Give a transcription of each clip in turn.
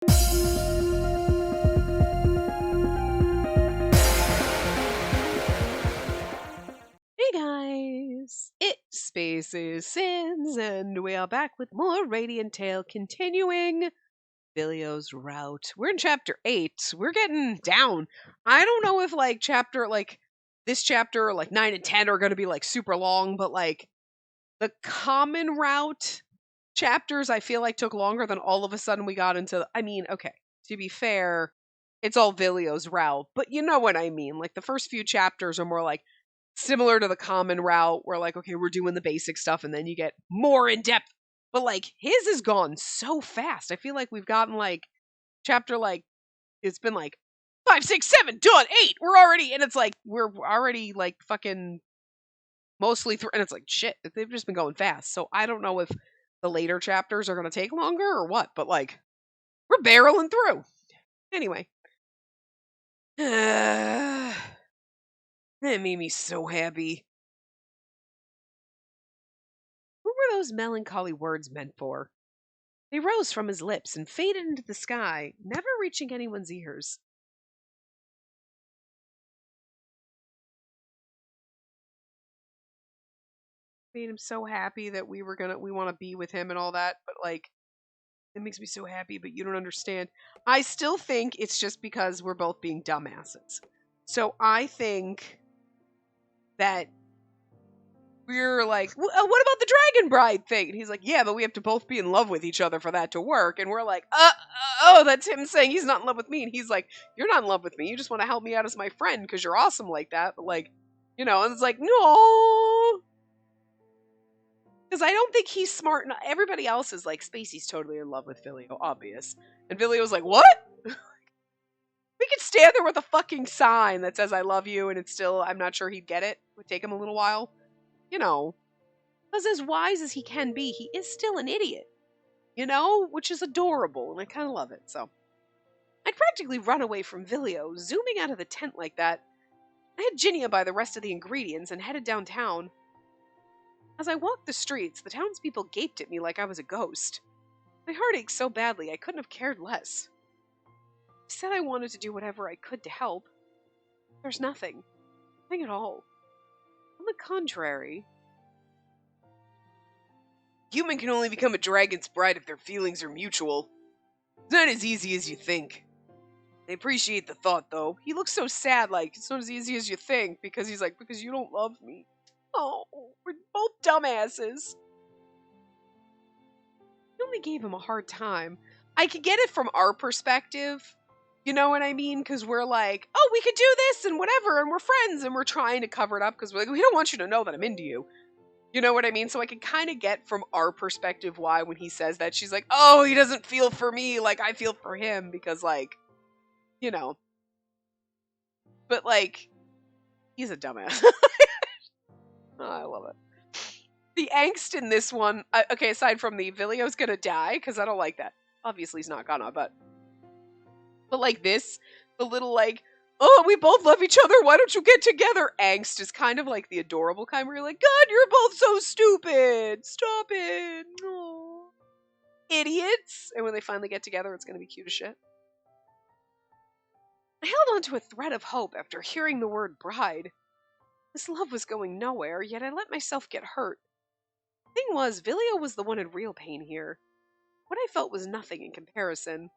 Hey guys, it's Spaces Sins, and we are back with more Radiant Tale, continuing Vilio's route. We're in chapter 8. We're getting down. I don't know if this chapter, 9 and 10 are going to be super long, but the common route chapters I feel like took longer than all of a sudden we got into. I mean, okay, to be fair, it's all Vilio's route, but you know what I mean. Like the first few chapters are more similar to the common route where okay, we're doing the basic stuff and then you get more in depth. But his has gone so fast. I feel like we've gotten chapter it's been 5, 6, 7, done, 8. We're already, and it's we're already fucking mostly through, and it's shit. They've just been going fast. So I don't know if the later chapters are gonna take longer or what, but we're barreling through. Anyway. That made me so happy. What were those melancholy words meant for? They rose from his lips and faded into the sky, never reaching anyone's ears. Made him so happy that we want to be with him and all that, but it makes me so happy, but you don't understand. I still think it's just because we're both being dumbasses. So I think that we're what about the Dragon Bride thing? And he's like, yeah, but we have to both be in love with each other for that to work. And we're like, oh, that's him saying he's not in love with me. And he's like, you're not in love with me. You just want to help me out as my friend because you're awesome like that. But and it's no. Because I don't think he's smart enough. Everybody else is Spacey's totally in love with Vilio, obvious. And Vilio's like, what? We could stand there with a fucking sign that says I love you, and it's still, I'm not sure he'd get it. It would take him a little while. Because as wise as he can be, he is still an idiot. Which is adorable, and I kind of love it, so. I'd practically run away from Vilio, zooming out of the tent like that. I had Ginia buy the rest of the ingredients and headed downtown. As I walked the streets, the townspeople gaped at me like I was a ghost. My heart ached so badly I couldn't have cared less. I said I wanted to do whatever I could to help. There's nothing. Nothing at all. On the contrary. Human can only become a dragon's bride if their feelings are mutual. It's not as easy as you think. I appreciate the thought, though. He looks so sad, it's not as easy as you think, because he's because you don't love me. Oh, we're both dumbasses. I only gave him a hard time. I could get it from our perspective. You know what I mean? Because we're oh, we could do this and whatever, and we're friends, and we're trying to cover it up because we're we don't want you to know that I'm into you. You know what I mean? So I can kind of get from our perspective why when he says that, she's like, oh, he doesn't feel for me like I feel for him because, But, he's a dumbass. Oh, I love it. The angst in this one, okay, aside from the Vilio's gonna die, because I don't like that. Obviously he's not gonna, but this, the little oh, we both love each other, why don't you get together? Angst is kind of the adorable kind where you're God, you're both so stupid. Stop it. Aww. Idiots. And when they finally get together, it's going to be cute as shit. I held on to a thread of hope after hearing the word bride. This love was going nowhere, yet I let myself get hurt. The thing was, Vilio was the one in real pain here. What I felt was nothing in comparison.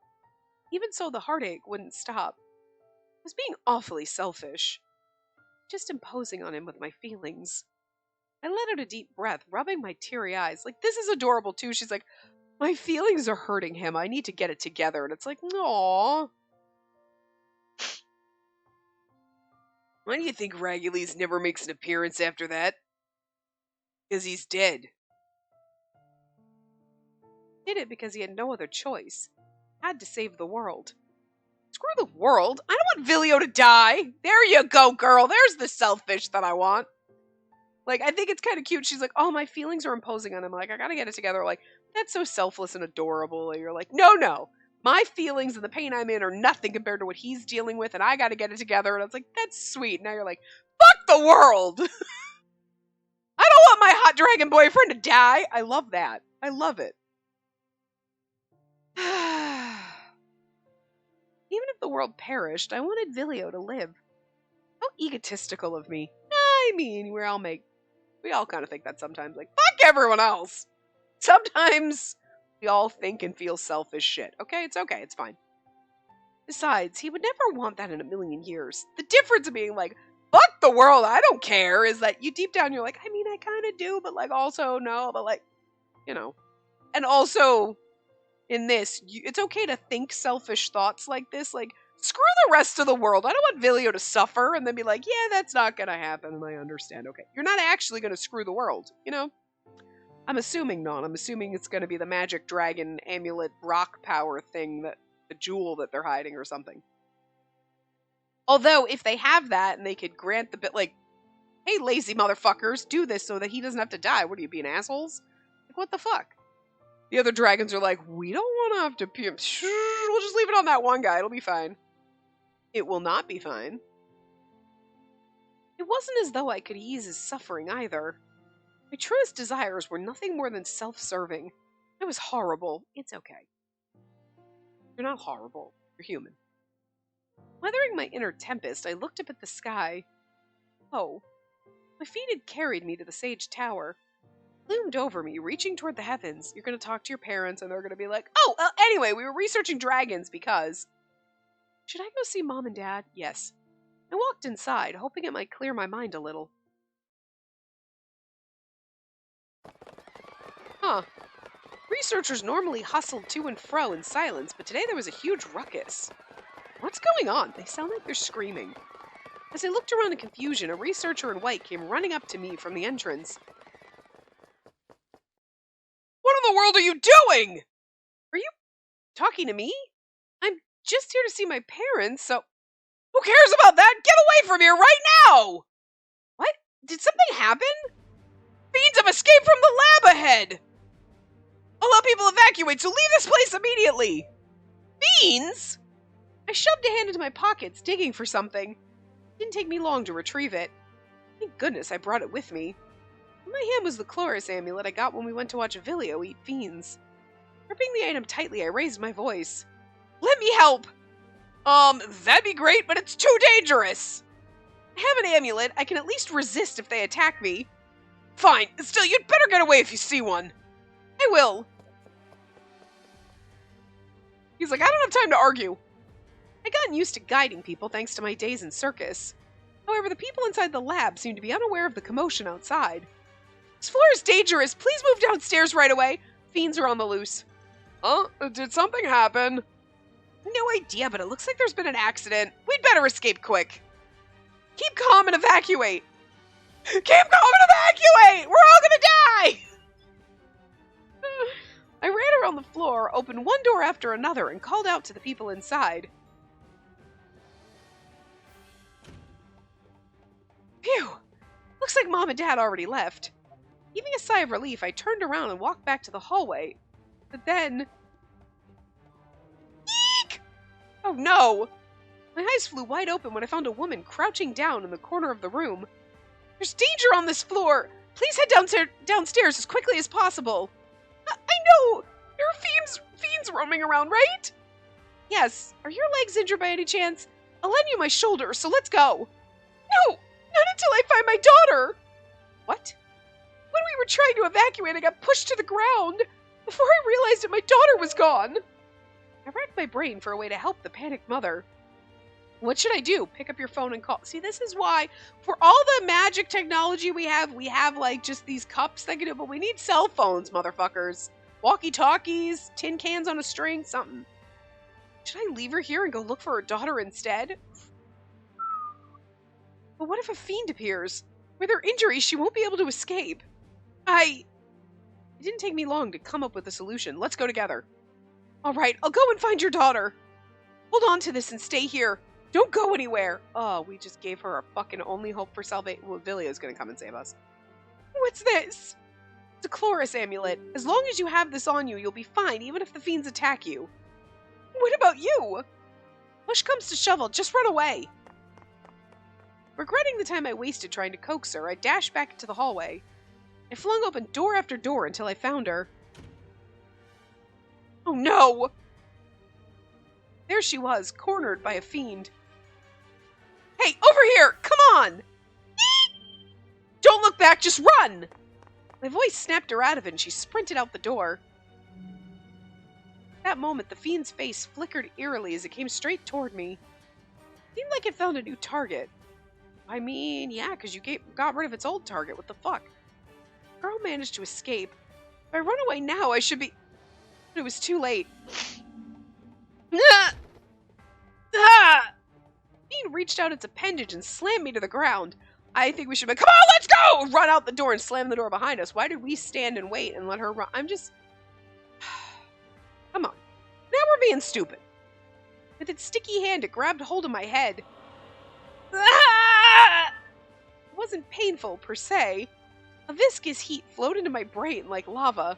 Even so, the heartache wouldn't stop. I was being awfully selfish. Just imposing on him with my feelings. I let out a deep breath, rubbing my teary eyes. This is adorable too. She's like, my feelings are hurting him. I need to get it together. And it's aww. Why do you think Ragules never makes an appearance after that? Because he's dead. He did it because he had no other choice. Had to save the world. Screw the world. I don't want Vilio to die. There you go, girl. There's the selfish that I want. I think it's kind of cute. She's like, oh, my feelings are imposing on him. I gotta get it together. That's so selfless and adorable. And you're no. My feelings and the pain I'm in are nothing compared to what he's dealing with, and I gotta get it together. And I was like, that's sweet. Now you're fuck the world. I don't want my hot dragon boyfriend to die. I love that. I love it. the world perished, I wanted Vilio to live. How egotistical of me. I mean, we all kind of think that sometimes. Like, fuck everyone else! Sometimes we all think and feel selfish shit. Okay, it's fine. Besides, he would never want that in a million years. The difference of being like, fuck the world, I don't care, is that you deep down you're like, I mean, I kind of do, but like also no, but like, you know. And also, in this, it's okay to think selfish thoughts like this, like, screw the rest of the world. I don't want Vilio to suffer and then be like, yeah, that's not gonna happen, and I understand. Okay, you're not actually gonna screw the world, you know? I'm assuming not. I'm assuming it's gonna be the magic dragon amulet rock power thing, that the jewel that they're hiding or something. Although, if they have that and they could grant the bit, like, hey, lazy motherfuckers, do this so that he doesn't have to die. What are you, being assholes? Like, what the fuck? The other dragons are like, we don't want to have to pee. We'll just leave it on that one guy. It'll be fine. It will not be fine. It wasn't as though I could ease his suffering either. My truest desires were nothing more than self-serving. It was horrible. It's okay. You're not horrible. You're human. Weathering my inner tempest, I looked up at the sky. Oh. My feet had carried me to the Sage Tower. Loomed over me, reaching toward the heavens. You're going to talk to your parents, and they're going to be like, oh, anyway, we were researching dragons because... Should I go see Mom and Dad? Yes. I walked inside, hoping it might clear my mind a little. Huh. Researchers normally hustled to and fro in silence, but today there was a huge ruckus. What's going on? They sound like they're screaming. As I looked around in confusion, a researcher in white came running up to me from the entrance. What in the world are you doing? Are you talking to me? I'm just here to see my parents, so... Who cares about that? Get away from here right now! What? Did something happen? Fiends have escaped from the lab ahead! I'll let people evacuate, so leave this place immediately! Fiends? I shoved a hand into my pockets, digging for something. It didn't take me long to retrieve it. Thank goodness I brought it with me. In my hand was the Chloris amulet I got when we went to watch Vilio eat fiends. Gripping the item tightly, I raised my voice. Let me help! That'd be great, but it's too dangerous! I have an amulet. I can at least resist if they attack me. Fine. Still, you'd better get away if you see one. I will. He's like, I don't have time to argue. I'd gotten used to guiding people thanks to my days in circus. However, the people inside the lab seemed to be unaware of the commotion outside. This floor is dangerous. Please move downstairs right away. Fiends are on the loose. Did something happen? No idea, but it looks like there's been an accident. We'd better escape quick. Keep calm and evacuate. Keep calm and evacuate! We're all gonna die! I ran around the floor, opened one door after another, and called out to the people inside. Phew! Looks like Mom and Dad already left. Heaving a sigh of relief, I turned around and walked back to the hallway. But then... Eek! Oh no! My eyes flew wide open when I found a woman crouching down in the corner of the room. There's danger on this floor! Please head downstairs as quickly as possible. I know! There are fiends roaming around, right? Yes. Are your legs injured by any chance? I'll lend you my shoulder, so let's go. No! Not until I find my daughter! What? When we were trying to evacuate, I got pushed to the ground. Before I realized it, my daughter was gone. I racked my brain for a way to help the panicked mother. What should I do? Pick up your phone and call. See, this is why, for all the magic technology we have like just these cups that can do, but we need cell phones, motherfuckers. Walkie-talkies, tin cans on a string, something. Should I leave her here and go look for her daughter instead? But what if a fiend appears? With her injuries, she won't be able to escape. It didn't take me long to come up with a solution. Let's go together. All right, I'll go and find your daughter. Hold on to this and stay here. Don't go anywhere. Oh, we just gave her our fucking only hope for salvation. Well, Vilio's gonna come and save us. What's this? It's a Chloris amulet. As long as you have this on you, you'll be fine, even if the fiends attack you. What about you? Push comes to shovel, just run away. Regretting the time I wasted trying to coax her, I dashed back into the hallway. I flung open door after door until I found her. Oh no! There she was, cornered by a fiend. Hey, over here! Come on! Don't look back, just run! My voice snapped her out of it and she sprinted out the door. At that moment, the fiend's face flickered eerily as it came straight toward me. It seemed like it found a new target. I mean, yeah, because you got rid of its old target. What the fuck? The girl managed to escape. If I run away now, I should be... But it was too late. The fiend reached out its appendage and slammed me to the ground. I think we should be, come on, let's go! Run out the door and slam the door behind us. Why did we stand and wait and let her run? I'm just... Come on. Now we're being stupid. With its sticky hand, it grabbed hold of my head. It wasn't painful, per se. A viscous heat flowed into my brain like lava.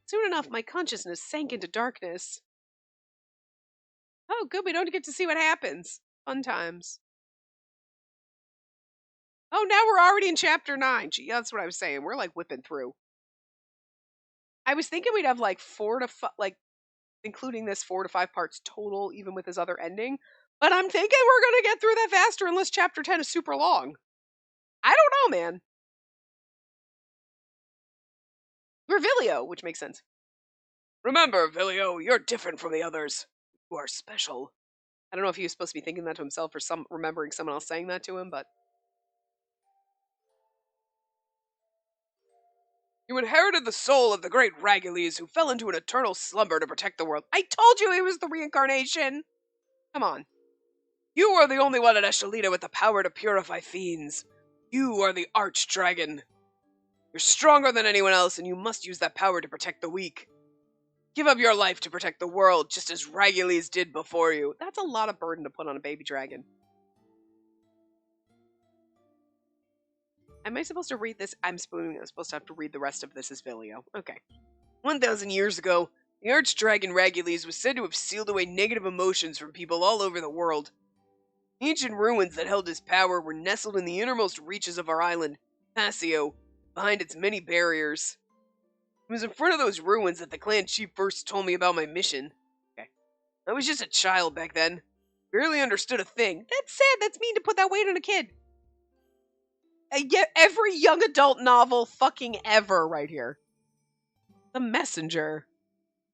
Soon enough, my consciousness sank into darkness. Oh, good, we don't get to see what happens. Fun times. Oh, now we're already in chapter 9. Gee, that's what I was saying. We're like whipping through. I was thinking we'd have like 4 to 5, like, including this 4 to 5 parts total, even with his other ending. But I'm thinking we're going to get through that faster unless chapter 10 is super long. I don't know, man. We're Vilio, which makes sense. Remember, Vilio, you're different from the others. You are special. I don't know if he was supposed to be thinking that to himself or remembering someone else saying that to him, but... You inherited the soul of the great Ragules who fell into an eternal slumber to protect the world. I told you he was the reincarnation! Come on. You are the only one at Eshelita with the power to purify fiends. You are the Archdragon. You're stronger than anyone else, and you must use that power to protect the weak. Give up your life to protect the world, just as Ragules did before you. That's a lot of burden to put on a baby dragon. Am I supposed to read this? I'm supposed to have to read the rest of this as Vilio. Okay. 1,000 years ago, the Archdragon Ragules was said to have sealed away negative emotions from people all over the world. Ancient ruins that held his power were nestled in the innermost reaches of our island, Passio, behind its many barriers. It was in front of those ruins that the clan chief first told me about my mission. Okay. I was just a child back then. Barely understood a thing. That's sad. That's mean to put that weight on a kid. Every young adult novel fucking ever right here. The Messenger.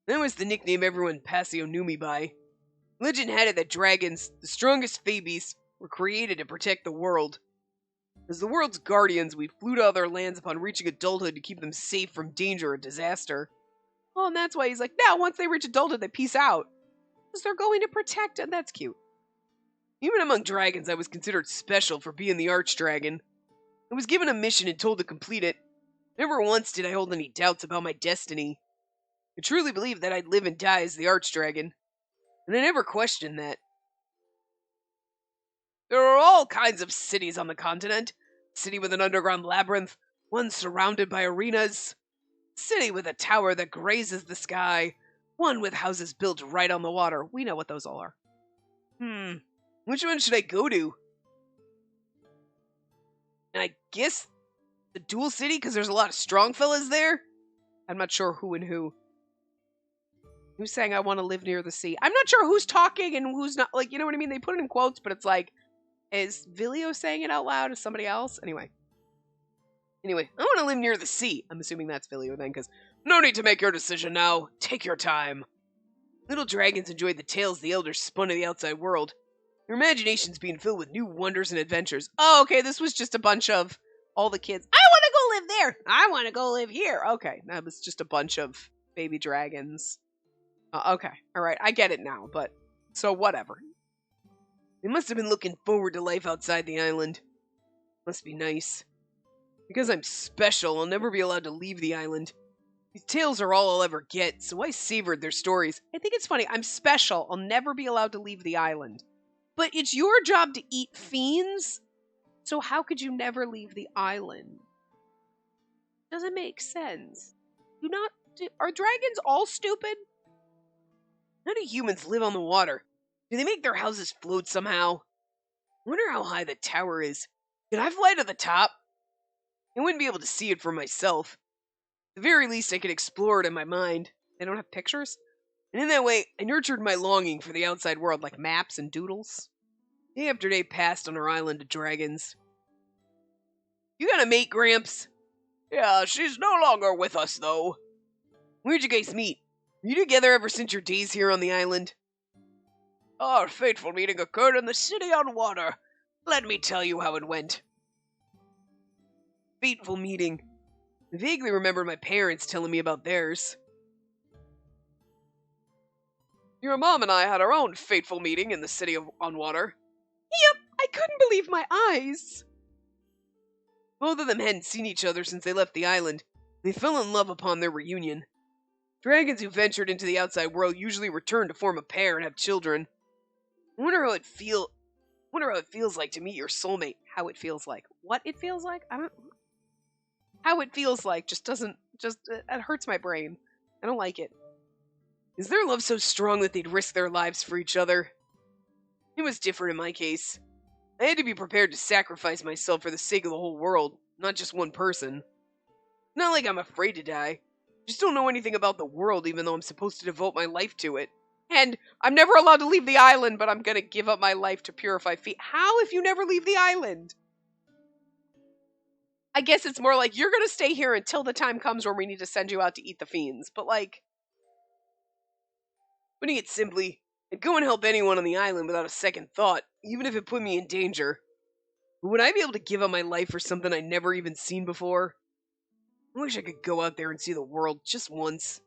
That was the nickname everyone in Passio knew me by. Legend had it that dragons, the strongest Fabies, were created to protect the world. As the world's guardians, we flew to other lands upon reaching adulthood to keep them safe from danger or disaster. Oh, and that's why he's like, now, once they reach adulthood, they peace out. Because they're going to protect, and that's cute. Even among dragons, I was considered special for being the Archdragon. I was given a mission and told to complete it. Never once did I hold any doubts about my destiny. I truly believed that I'd live and die as the Archdragon, and I never questioned that. There are all kinds of cities on the continent. City with an underground labyrinth, one surrounded by arenas. City with a tower that grazes the sky, one with houses built right on the water. We know what those all are. Which one should I go to? I guess the Dual City, because there's a lot of strong fellas there? I'm not sure who and who. Who's saying I want to live near the sea? I'm not sure who's talking and who's not. Like, you know what I mean? They put it in quotes, but it's like, is Vilio saying it out loud? Is somebody else? Anyway, I want to live near the sea. I'm assuming that's Vilio then, because no need to make your decision now. Take your time. Little dragons enjoyed the tales the elders spun of the outside world. Your imagination's being filled with new wonders and adventures. Oh, okay, this was just a bunch of all the kids. I want to go live there. I want to go live here. Okay, that was just a bunch of baby dragons. Okay, all right, I get it now, but so whatever. They must have been looking forward to life outside the island. Must be nice. Because I'm special, I'll never be allowed to leave the island. These tales are all I'll ever get, so I savored their stories. I think it's funny. I'm special. I'll never be allowed to leave the island. But it's your job to eat fiends, so how could you never leave the island? Doesn't make sense. Are dragons all stupid? How do humans live on the water? Do they make their houses float somehow? I wonder how high the tower is. Can I fly to the top? I wouldn't be able to see it for myself. At the very least, I could explore it in my mind. They don't have pictures? And in that way, I nurtured my longing for the outside world like maps and doodles. Day after day passed on our island of dragons. You got a mate, Gramps? Yeah, she's no longer with us, though. Where'd you guys meet? Were you together ever since your days here on the island? Our fateful meeting occurred in the city on water. Let me tell you how it went. Fateful meeting. I vaguely remember my parents telling me about theirs. Your mom and I had our own fateful meeting in the city on water. Yep, I couldn't believe my eyes. Both of them hadn't seen each other since they left the island. They fell in love upon their reunion. Dragons who ventured into the outside world usually return to form a pair and have children. I wonder how it feels like to meet your soulmate. How it feels like. What it feels like? I don't. How it feels like it hurts my brain. I don't like it. Is their love so strong that they'd risk their lives for each other? It was different in my case. I had to be prepared to sacrifice myself for the sake of the whole world, not just one person. Not like I'm afraid to die. Just don't know anything about the world, even though I'm supposed to devote my life to it. And I'm never allowed to leave the island, but I'm gonna give up my life to purify feet. How if you never leave the island? I guess it's more like you're gonna stay here until the time comes where we need to send you out to eat the fiends. But like, putting it simply, I'd go and help anyone on the island without a second thought, even if it put me in danger. But would I be able to give up my life for something I'd never even seen before? I wish I could go out there and see the world just once.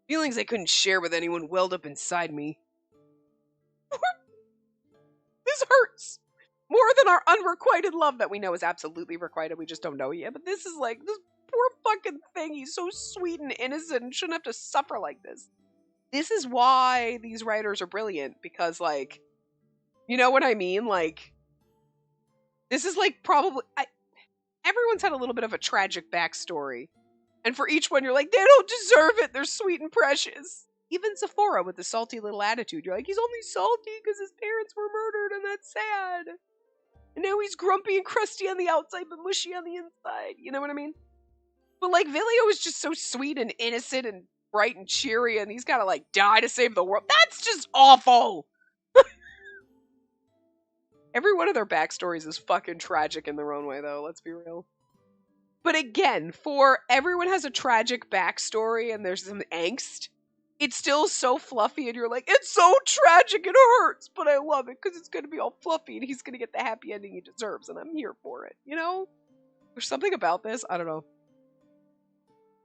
Feelings I couldn't share with anyone welled up inside me. This hurts! More than our unrequited love that we know is absolutely requited, we just don't know yet. But this is like, this poor fucking thing, he's so sweet and innocent and shouldn't have to suffer like this. This is why these writers are brilliant, because like, you know what I mean? Like, this is like probably, everyone's had a little bit of a tragic backstory. And for each one, you're like, they don't deserve it. They're sweet and precious. Even Sephora with the salty little attitude. You're like, he's only salty because his parents were murdered and that's sad. And now he's grumpy and crusty on the outside but mushy on the inside. You know what I mean? But like, Vilio is just so sweet and innocent and bright and cheery and he's gotta like die to save the world. That's just awful! Every one of their backstories is fucking tragic in their own way though, let's be real. But again, for everyone has a tragic backstory and there's some angst, it's still so fluffy and you're like, it's so tragic, it hurts, but I love it because it's going to be all fluffy and he's going to get the happy ending he deserves and I'm here for it, you know? There's something about this, I don't know.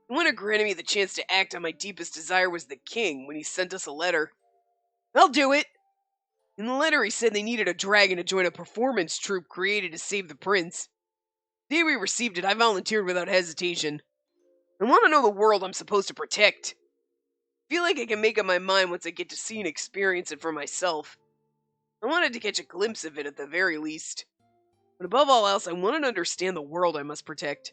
The one who granted me the chance to act on my deepest desire was the king when he sent us a letter. I'll do it! In the letter he said they needed a dragon to join a performance troupe created to save the prince. The day we received it, I volunteered without hesitation. I want to know the world I'm supposed to protect. I feel like I can make up my mind once I get to see and experience it for myself. I wanted to catch a glimpse of it at the very least. But above all else, I wanted to understand the world I must protect.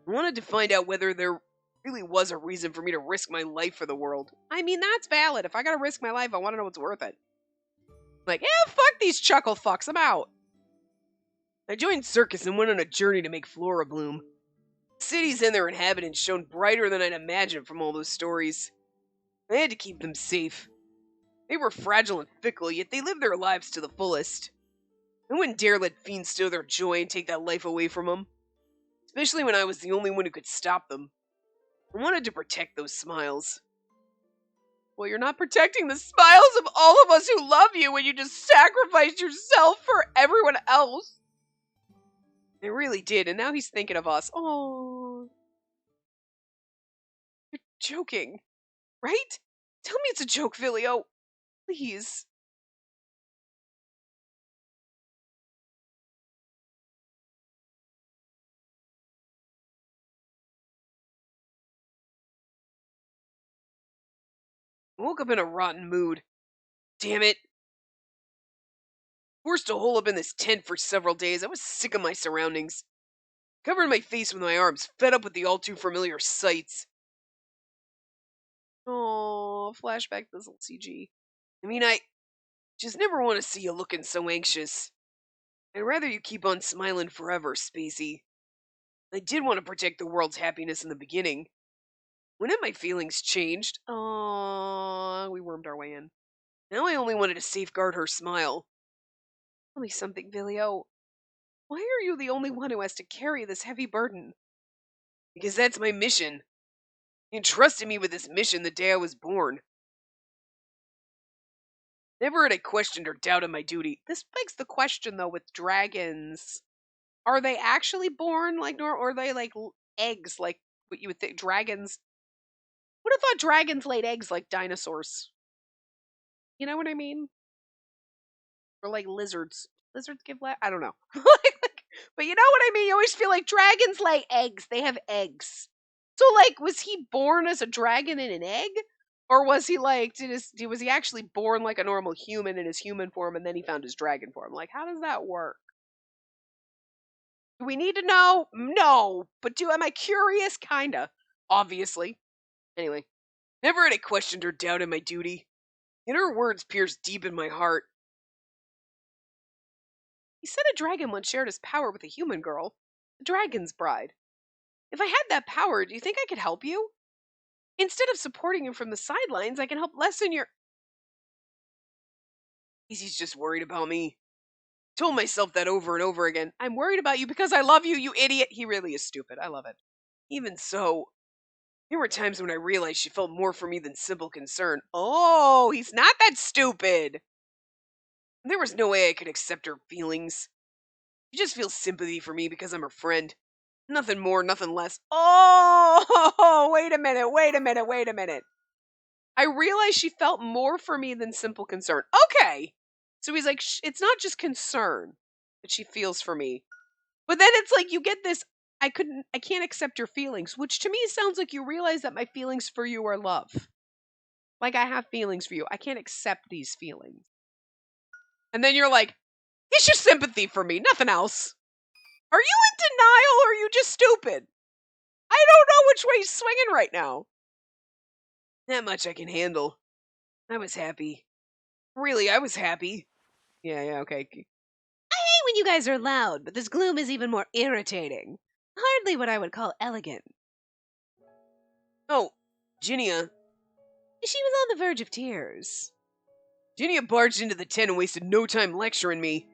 I wanted to find out whether there really was a reason for me to risk my life for the world. I mean, that's valid. If I gotta risk my life, I want to know what's worth it. Like, fuck these chuckle fucks, I'm out. I joined Circus and went on a journey to make Flora bloom. Cities and their inhabitants shone brighter than I'd imagined from all those stories. I had to keep them safe. They were fragile and fickle, yet they lived their lives to the fullest. I wouldn't dare let fiends steal their joy and take that life away from them. Especially when I was the only one who could stop them. I wanted to protect those smiles. Well, you're not protecting the smiles of all of us who love you when you just sacrificed yourself for everyone else. I really did, and now he's thinking of us. Oh, you're joking, right? Tell me it's a joke, Vilio. Please. I woke up in a rotten mood. Damn it. Forced to hole up in this tent for several days, I was sick of my surroundings. Covered my face with my arms, fed up with the all too familiar sights. Oh, flashback to this little CG. I mean, I just never want to see you looking so anxious. I'd rather you keep on smiling forever, Spacey. I did want to protect the world's happiness in the beginning. When have my feelings changed? We wormed our way in. Now I only wanted to safeguard her smile. Tell me something, Vilio. Why are you the only one who has to carry this heavy burden? Because that's my mission. You entrusted me with this mission the day I was born. Never had I questioned or doubted my duty. This begs the question, though, with dragons. Are they actually born like or are they like eggs like what you would think dragons? Would have thought dragons laid eggs like dinosaurs. You know what I mean? Or like lizards. Lizards give I don't know. But you know what I mean? You always feel like dragons lay eggs. They have eggs. So like was he born as a dragon in an egg? Or was he like was he actually born like a normal human in his human form and then he found his dragon form? Like how does that work? Do we need to know? No. But am I curious? Kinda. Obviously. Anyway. Never had I questioned or doubted my duty. Yet her words pierced deep in my heart. He said a dragon once shared his power with a human girl, the dragon's bride. If I had that power, do you think I could help you? Instead of supporting you from the sidelines, I can help lessen your... He's just worried about me. Told myself that over and over again. I'm worried about you because I love you, you idiot. He really is stupid. I love it. Even so, there were times when I realized she felt more for me than simple concern. Oh, he's not that stupid. There was no way I could accept her feelings. She just feels sympathy for me because I'm her friend. Nothing more, nothing less. Oh, wait a minute. I realized she felt more for me than simple concern. Okay. So he's like, it's not just concern that she feels for me. But then it's like you get this, I can't accept your feelings, which to me sounds like you realize that my feelings for you are love. Like I have feelings for you. I can't accept these feelings. And then you're like, it's just sympathy for me, nothing else. Are you in denial or are you just stupid? I don't know which way he's swinging right now. That much I can handle. I was happy. Really, I was happy. Yeah, okay. I hate when you guys are loud, but this gloom is even more irritating. Hardly what I would call elegant. Oh, Ginia. She was on the verge of tears. Ginia barged into the tent and wasted no time lecturing me.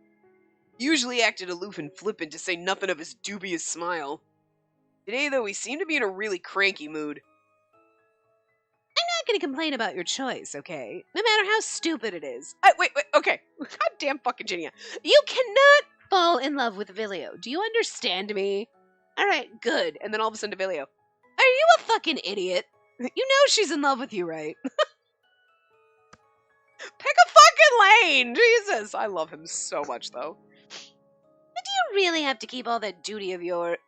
He usually acted aloof and flippant to say nothing of his dubious smile. Today, though, he seemed to be in a really cranky mood. I'm not going to complain about your choice, okay? No matter how stupid it is. Wait, okay. Goddamn fucking Ginia. You cannot fall in love with Vilio. Do you understand me? Alright, good. And then all of a sudden to Vilio. Are you a fucking idiot? You know she's in love with you, right? Pick a fucking lane! Jesus! I love him so much, though. But do you really have to keep all that duty of yours?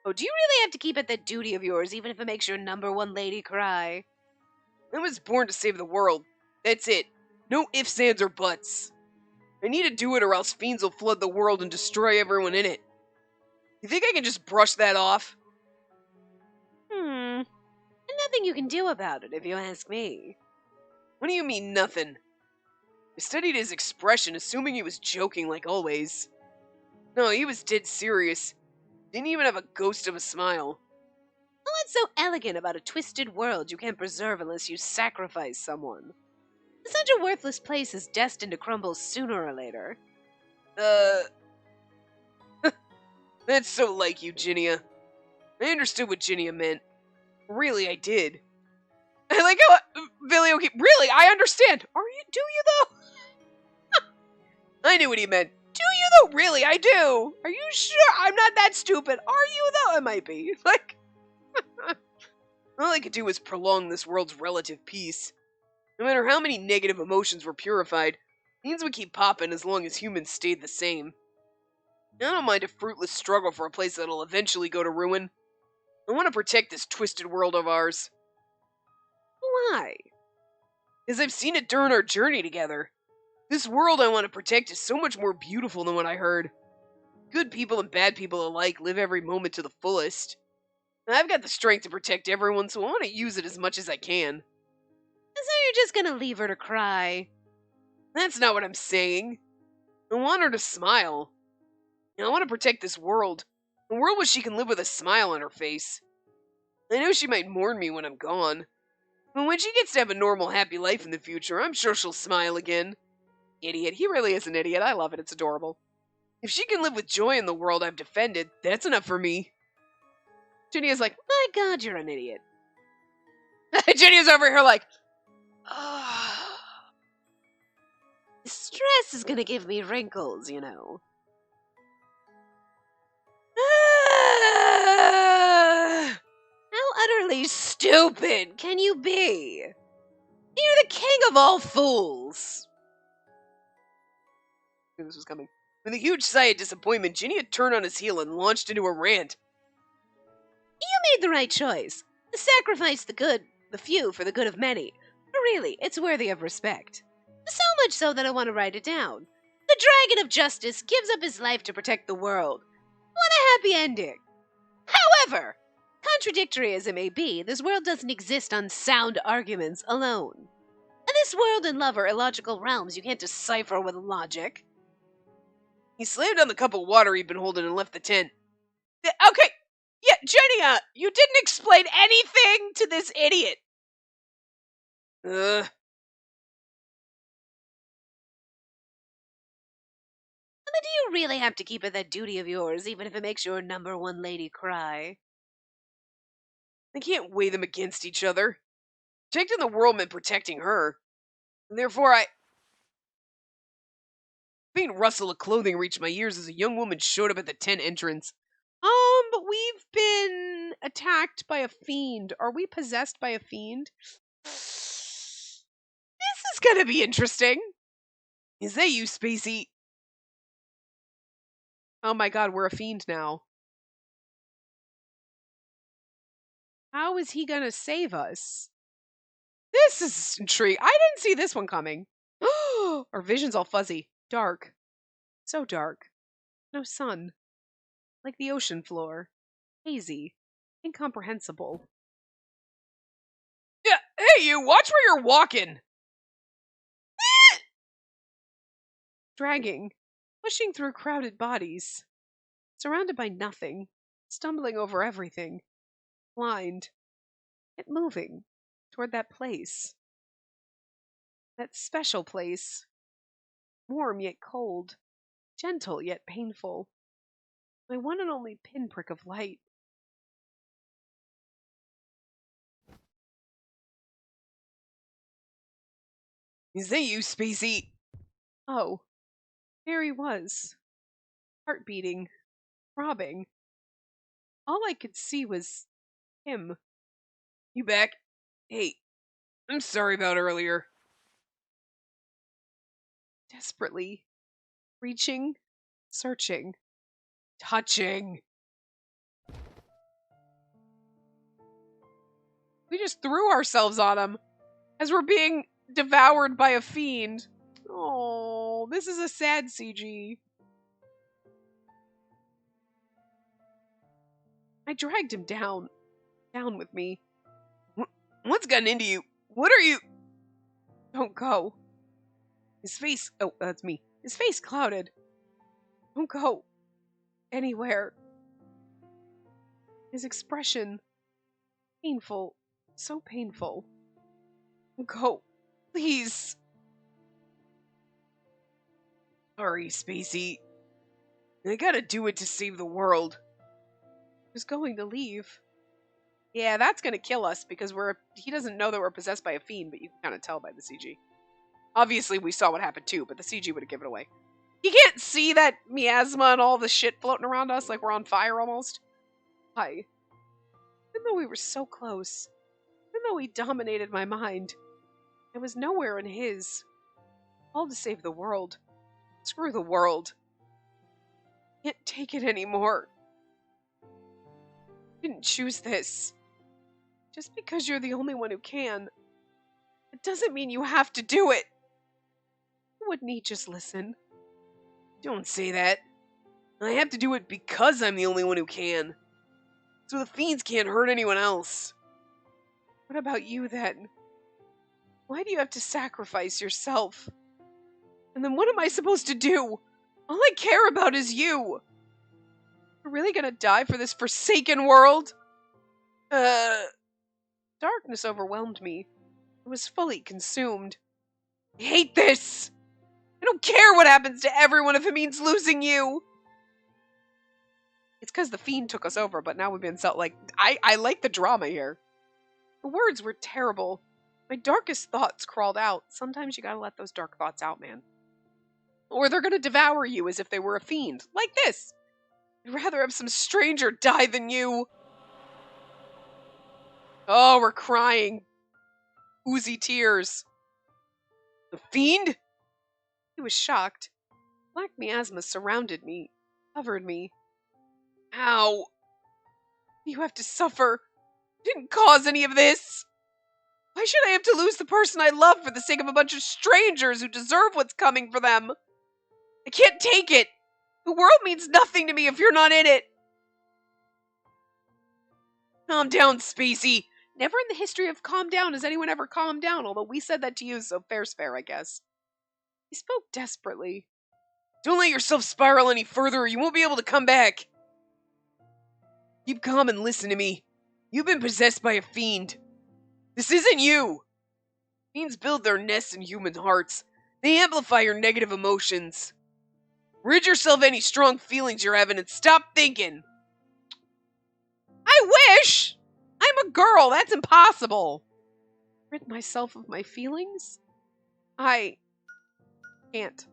Oh, do you really have to keep at that duty of yours, even if it makes your number one lady cry? I was born to save the world. That's it. No ifs, ands, or buts. I need to do it or else fiends will flood the world and destroy everyone in it. You think I can just brush that off? And nothing you can do about it, if you ask me. What do you mean, nothing? I studied his expression, assuming he was joking like always. No, he was dead serious. Didn't even have a ghost of a smile. Well, what's so elegant about a twisted world you can't preserve unless you sacrifice someone? Such a worthless place is destined to crumble sooner or later. That's so like you, Ginia. I understood what Ginia meant. Really, I did. I like how Vilio really, I understand. Do you though? I knew what he meant. Do you though? Really, I do. Are you sure? I'm not that stupid. Are you though? I might be. Like, all I could do was prolong this world's relative peace. No matter how many negative emotions were purified, things would keep popping as long as humans stayed the same. I don't mind a fruitless struggle for a place that'll eventually go to ruin. I want to protect this twisted world of ours. Why? Because I've seen it during our journey together. This world I want to protect is so much more beautiful than what I heard. Good people and bad people alike live every moment to the fullest. I've got the strength to protect everyone, so I want to use it as much as I can. So you're just gonna leave her to cry? That's not what I'm saying. I want her to smile. I want to protect this world. A world where she can live with a smile on her face. I know she might mourn me when I'm gone. But when she gets to have a normal, happy life in the future, I'm sure she'll smile again. Idiot. He really is an idiot. I love it. It's adorable. If she can live with joy in the world I've defended, that's enough for me. Ginny like, my God, you're an idiot. Ginny over here like, oh, stress is gonna give me wrinkles, you know. How utterly stupid can you be? You're the king of all fools. I knew this was coming. With a huge sigh of disappointment, Ginny had turned on his heel and launched into a rant. You made the right choice. Sacrifice the few for the good of many. Really, it's worthy of respect. So much so that I want to write it down. The Dragon of Justice gives up his life to protect the world. What a happy ending. However, contradictory as it may be, this world doesn't exist on sound arguments alone. And this world and love are illogical realms you can't decipher with logic. He slammed down the cup of water he'd been holding and left the tent. Okay, yeah, Jenny, you didn't explain anything to this idiot. But do you really have to keep it that duty of yours, even if it makes your number one lady cry? I can't weigh them against each other. Protecting the world meant protecting her. And therefore, faint rustle of clothing reached my ears as a young woman showed up at the tent entrance. But we've been attacked by a fiend. Are we possessed by a fiend? This is gonna be interesting. Is that you, Spacey? Oh my God, we're a fiend now. How is he gonna save us? This is intriguing. I didn't see this one coming. Our vision's all fuzzy. Dark. So dark. No sun. Like the ocean floor. Hazy. Incomprehensible. Yeah, hey you, watch where you're walking! Dragging. Pushing through crowded bodies. Surrounded by nothing. Stumbling over everything. Blind. Yet moving. Toward that place. That special place. Warm yet cold. Gentle yet painful. My one and only pinprick of light. Is that you, Spacey? Oh, there he was. Heart beating. Throbbing. All I could see was him. You back? Hey, I'm sorry about earlier. Desperately. Reaching. Searching. Touching. We just threw ourselves on him as we're being devoured by a fiend. Oh, this is a sad CG. I dragged him down with me. What's gotten into you? What are you? Don't go. His face, oh, that's me. His face clouded. Don't go. Anywhere. His expression, painful, so painful. Don't go. Please. Sorry, Spacey. I gotta do it to save the world. I was going to leave. Yeah, that's gonna kill us because he doesn't know that we're possessed by a fiend, but you can kind of tell by the CG. Obviously, we saw what happened too, but the CG would have given it away. You can't see that miasma and all the shit floating around us like we're on fire almost. Why? Even though we were so close, even though he dominated my mind, I was nowhere in his. All to save the world. Screw the world. Can't take it anymore. Didn't choose this. Just because you're the only one who can, it doesn't mean you have to do it. Wouldn't he just listen? Don't say that. I have to do it because I'm the only one who can. So the fiends can't hurt anyone else. What about you then? Why do you have to sacrifice yourself? And then what am I supposed to do? All I care about is you. You're really gonna die for this forsaken world? Darkness overwhelmed me. I was fully consumed. I hate this! I don't care what happens to everyone if it means losing you! It's because the fiend took us over, but now we've been I like the drama here. The words were terrible. My darkest thoughts crawled out. Sometimes you gotta let those dark thoughts out, man. Or they're gonna devour you as if they were a fiend. Like this! I'd rather have some stranger die than you! Oh, we're crying. Oozy tears. The fiend? He was shocked. Black miasma surrounded me, covered me. Ow! You have to suffer. You didn't cause any of this. Why should I have to lose the person I love for the sake of a bunch of strangers who deserve what's coming for them? I can't take it. The world means nothing to me if you're not in it. Calm down, Spacey. Never in the history of calm down has anyone ever calmed down, although we said that to you, so fair's fair, I guess. He spoke desperately. Don't let yourself spiral any further or you won't be able to come back. Keep calm and listen to me. You've been possessed by a fiend. This isn't you. Fiends build their nests in human hearts. They amplify your negative emotions. Rid yourself of any strong feelings you're having and stop thinking. I wish! I'm a girl. That's impossible. Rid myself of my feelings? I can't.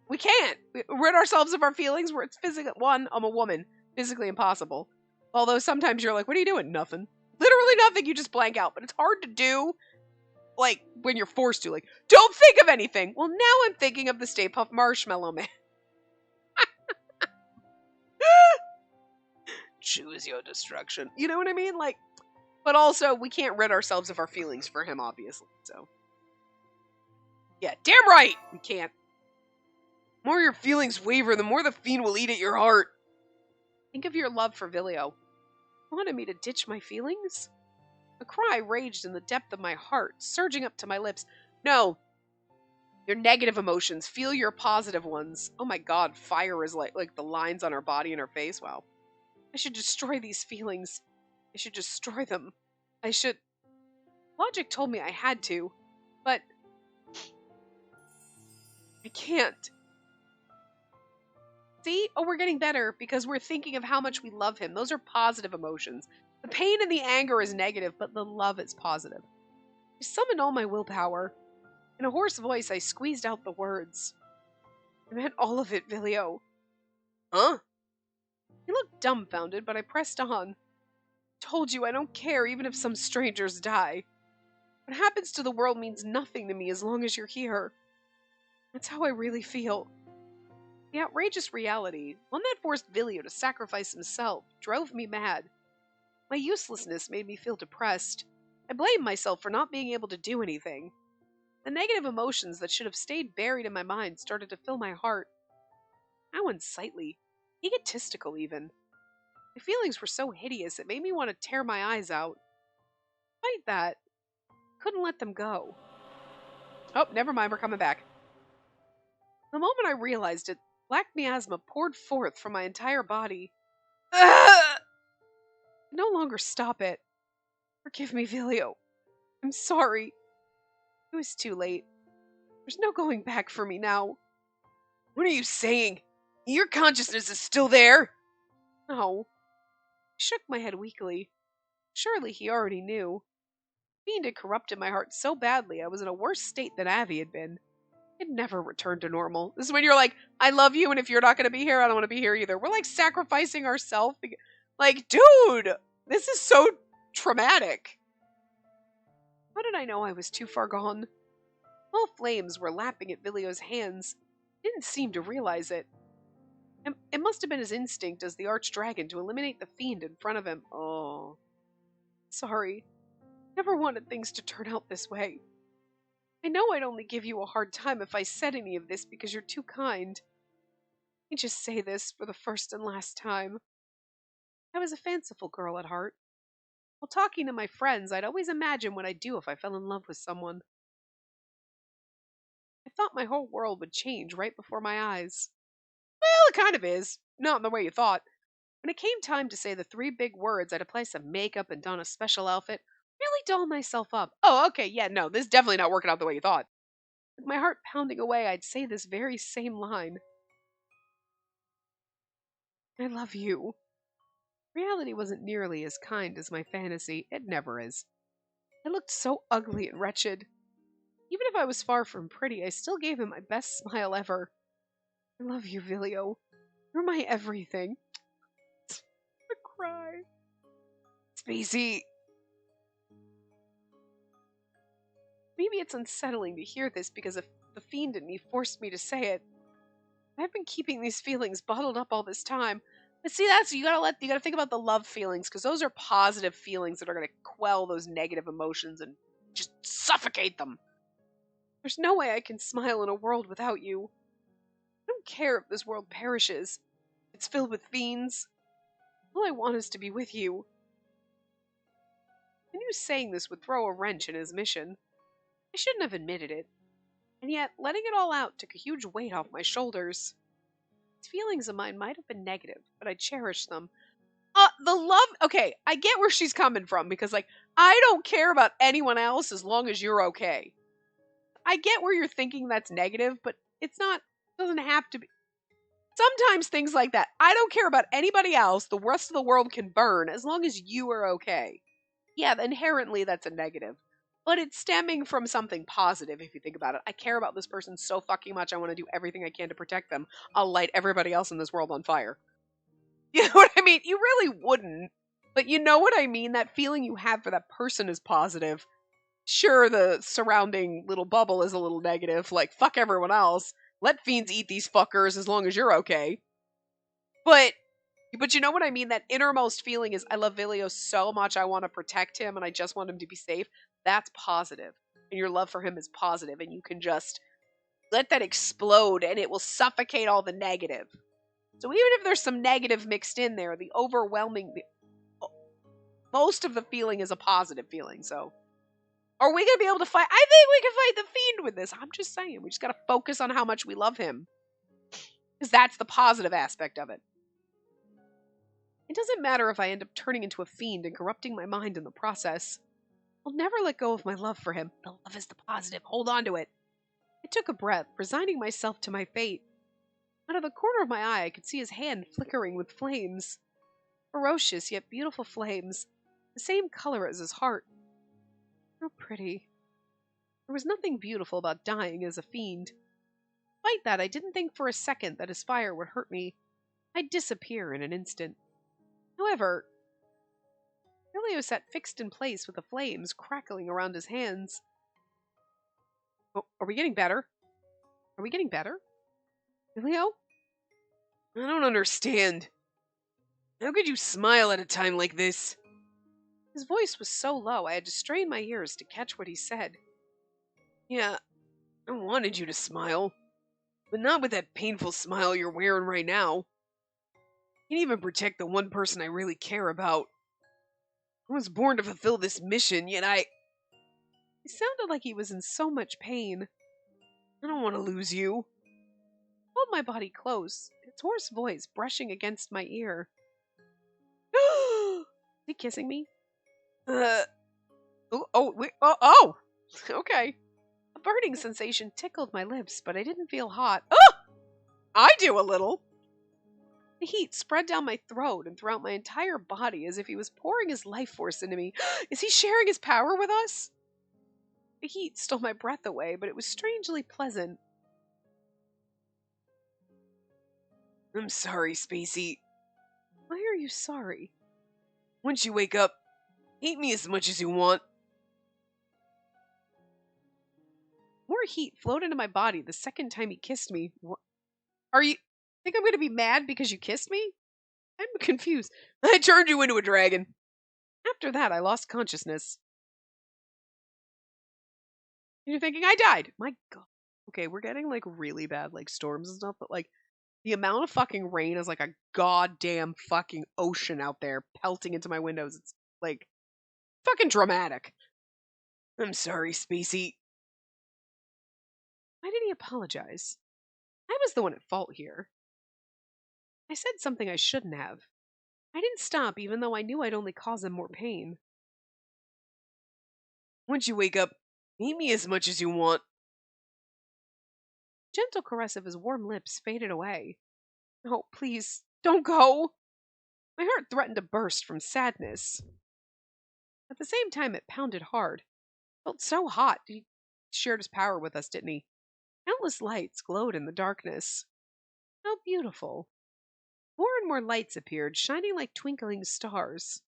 We can't. We rid ourselves of our feelings where it's physically... One, I'm a woman. Physically impossible. Although sometimes you're like, what are you doing? Nothing. Literally nothing. You just blank out. But it's hard to do, like, when you're forced to. Like, don't think of anything. Well, now I'm thinking of the Stay Puft Marshmallow Man. Choose your destruction. You know what I mean? Like, but also, we can't rid ourselves of our feelings for him, obviously. So, yeah, damn right, we can't. The more your feelings waver, the more the fiend will eat at your heart. Think of your love for Vilio. You wanted me to ditch my feelings? A cry raged in the depth of my heart, surging up to my lips. No. Your negative emotions. Feel your positive ones. Oh my god, fire is like the lines on her body and her face. Wow. I should destroy these feelings. I should destroy them. I should... Logic told me I had to, but... I can't. See? Oh, we're getting better because we're thinking of how much we love him. Those are positive emotions. The pain and the anger is negative, but the love is positive. I summoned all my willpower. In a hoarse voice, I squeezed out the words. I meant all of it, Vilio. Huh? He looked dumbfounded, but I pressed on. Told you I don't care even if some strangers die. What happens to the world means nothing to me as long as you're here. That's how I really feel. The outrageous reality, one that forced Vilio to sacrifice himself, drove me mad. My uselessness made me feel depressed. I blamed myself for not being able to do anything. The negative emotions that should have stayed buried in my mind started to fill my heart. How unsightly. Egotistical, even. My feelings were so hideous it made me want to tear my eyes out. Despite that, I couldn't let them go. Oh, never mind, we're coming back. The moment I realized it, black miasma poured forth from my entire body. I could no longer stop it. Forgive me, Vilio. I'm sorry. It was too late. There's no going back for me now. What are you saying? Your consciousness is still there? No. I shook my head weakly. Surely he already knew. Fiend had corrupted my heart so badly I was in a worse state than Avi had been. It never returned to normal. This is when you're like, I love you, and if you're not going to be here, I don't want to be here either. We're like sacrificing ourselves. Like, dude, this is so traumatic. How did I know I was too far gone? Small flames were lapping at Vilio's hands. He didn't seem to realize it. It must have been his instinct as the archdragon to eliminate the fiend in front of him. Oh. Sorry. Never wanted things to turn out this way. I know I'd only give you a hard time if I said any of this because you're too kind. I just say this for the first and last time. I was a fanciful girl at heart. While talking to my friends, I'd always imagine what I'd do if I fell in love with someone. I thought my whole world would change right before my eyes. Well, it kind of is. Not in the way you thought. When it came time to say the three big words, I'd apply some makeup and don a special outfit, really doll myself up. Oh, okay, yeah, no, this is definitely not working out the way you thought. With my heart pounding away, I'd say this very same line. I love you. Reality wasn't nearly as kind as my fantasy. It never is. I looked so ugly and wretched. Even if I was far from pretty, I still gave him my best smile ever. I love you, Vilio. You're my everything. I cry. Spacey. Maybe it's unsettling to hear this because of the fiend in me forced me to say it. I've been keeping these feelings bottled up all this time. But see, that's you gotta think about the love feelings, because those are positive feelings that are gonna quell those negative emotions and just suffocate them. There's no way I can smile in a world without you. I don't care if this world perishes. It's filled with fiends. All I want is to be with you. I knew saying this would throw a wrench in his mission. I shouldn't have admitted it. And yet, letting it all out took a huge weight off my shoulders. These feelings of mine might have been negative, but I cherished them. The love, okay, I get where she's coming from, because, like, I don't care about anyone else as long as you're okay. I get where you're thinking that's negative, but it's not, doesn't have to be. Sometimes things like that. I don't care about anybody else. The rest of the world can burn as long as you are okay. Yeah, inherently that's a negative. But it's stemming from something positive if you think about it. I care about this person so fucking much. I want to do everything I can to protect them. I'll light everybody else in this world on fire. You know what I mean? You really wouldn't. But you know what I mean? That feeling you have for that person is positive. Sure, the surrounding little bubble is a little negative. Like, fuck everyone else. Let fiends eat these fuckers as long as you're okay. But you know what I mean? That innermost feeling is I love Vilio so much, I want to protect him and I just want him to be safe. That's positive. And your love for him is positive, and you can just let that explode and it will suffocate all the negative. So even if there's some negative mixed in there, the overwhelming, most of the feeling is a positive feeling. So are we going to be able to fight? I think we can fight the fiend with this. I'm just saying, we just got to focus on how much we love him. Because that's the positive aspect of it. It doesn't matter if I end up turning into a fiend and corrupting my mind in the process. I'll never let go of my love for him. The love is the positive. Hold on to it. I took a breath, resigning myself to my fate. Out of the corner of my eye, I could see his hand flickering with flames. Ferocious yet beautiful flames, the same color as his heart. How pretty. There was nothing beautiful about dying as a fiend. Despite that, I didn't think for a second that his fire would hurt me. I'd disappear in an instant. However, Vilio sat fixed in place with the flames crackling around his hands. Oh, are we getting better? Are we getting better? Vilio? I don't understand. How could you smile at a time like this? His voice was so low I had to strain my ears to catch what he said. Yeah, I wanted you to smile, but not with that painful smile you're wearing right now. Can't even protect the one person I really care about. I was born to fulfill this mission, yet He sounded like he was in so much pain. I don't want to lose you. I pulled my body close, his hoarse voice brushing against my ear. Is he kissing me? Okay. A burning sensation tickled my lips, but I didn't feel hot. Oh! I do a little. The heat spread down my throat and throughout my entire body as if he was pouring his life force into me. Is he sharing his power with us? The heat stole my breath away, but it was strangely pleasant. I'm sorry, Spacey. Why are you sorry? Once you wake up, hate me as much as you want. More heat flowed into my body the second time he kissed me. Are you... think I'm going to be mad because you kissed me? I'm confused. I turned you into a dragon. After that, I lost consciousness. You're thinking I died. My God. Okay, we're getting like really bad like storms and stuff, but like the amount of fucking rain is like a goddamn fucking ocean out there pelting into my windows. It's like fucking dramatic. I'm sorry, Spacey. Why did he apologize? I was the one at fault here. I said something I shouldn't have. I didn't stop, even though I knew I'd only cause him more pain. Once you wake up, eat me as much as you want. The gentle caress of his warm lips faded away. Oh, please, don't go. My heart threatened to burst from sadness. At the same time, it pounded hard. It felt so hot. He shared his power with us, didn't he? Countless lights glowed in the darkness. How beautiful. More and more lights appeared, shining like twinkling stars.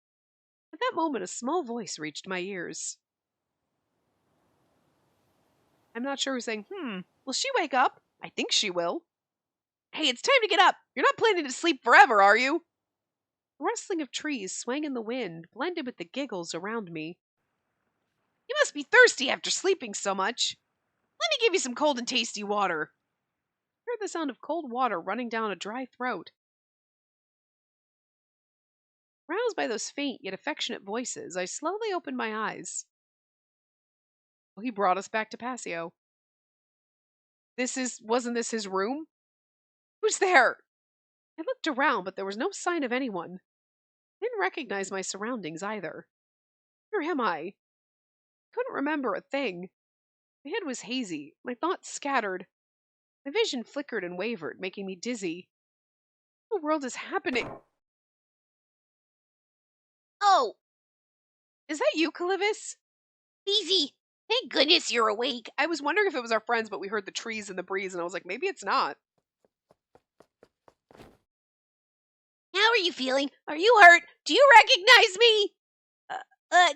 At that moment, a small voice reached my ears. I'm not sure who's saying, will she wake up? I think she will. Hey, it's time to get up. You're not planning to sleep forever, are you? The rustling of trees swang in the wind, blended with the giggles around me. You must be thirsty after sleeping so much. Let me give you some cold and tasty water. I heard the sound of cold water running down a dry throat. Roused by those faint yet affectionate voices, I slowly opened my eyes. Oh, he brought us back to Passio. Wasn't this his room? Who's there? I looked around, but there was no sign of anyone. I didn't recognize my surroundings either. Where am I? Couldn't remember a thing. My head was hazy, my thoughts scattered. My vision flickered and wavered, making me dizzy. What in the world is happening? Oh, Is that you, Calivis? Easy. Thank goodness you're awake. I was wondering if it was our friends, but we heard the trees and the breeze, and I was like, maybe it's not. How are you feeling? Are you hurt? Do you recognize me?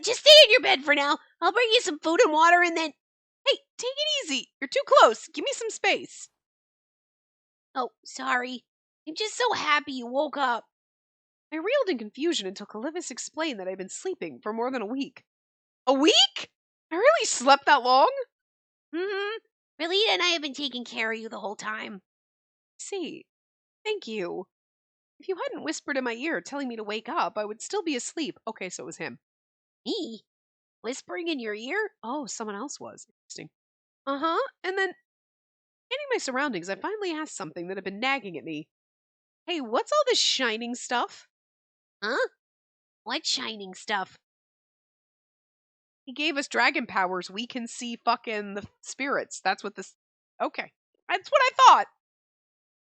Just stay in your bed for now. I'll bring you some food and water and then... Hey, take it easy. You're too close. Give me some space. Oh, sorry. I'm just so happy you woke up. I reeled in confusion until Calivis explained that I'd been sleeping for more than a week. A week? I really slept that long? Mm-hmm. Relita and I have been taking care of you the whole time. See, thank you. If you hadn't whispered in my ear telling me to wake up, I would still be asleep. Okay, so it was him. Me? Whispering in your ear? Oh, someone else was. Interesting. Uh-huh. And then, getting my surroundings, I finally asked something that had been nagging at me. Hey, what's all this shining stuff? Huh? What shining stuff? He gave us dragon powers. We can see fucking the spirits. That's what this... Okay. That's what I thought.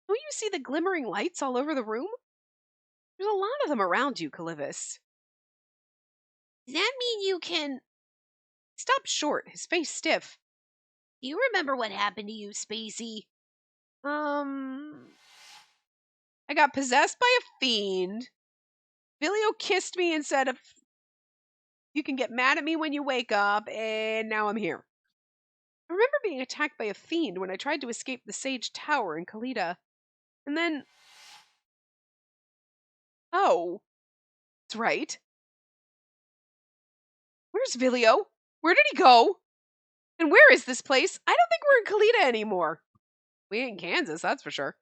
Don't you see the glimmering lights all over the room? There's a lot of them around you, Calivis. Does that mean you can... He stopped short, his face stiff. Do you remember what happened to you, Spacey? I got possessed by a fiend. Vilio kissed me and said, you can get mad at me when you wake up, and now I'm here. I remember being attacked by a fiend when I tried to escape the Sage Tower in Kalita. And then... Oh. That's right. Where's Vilio? Where did he go? And where is this place? I don't think we're in Kalita anymore. We ain't in Kansas, that's for sure.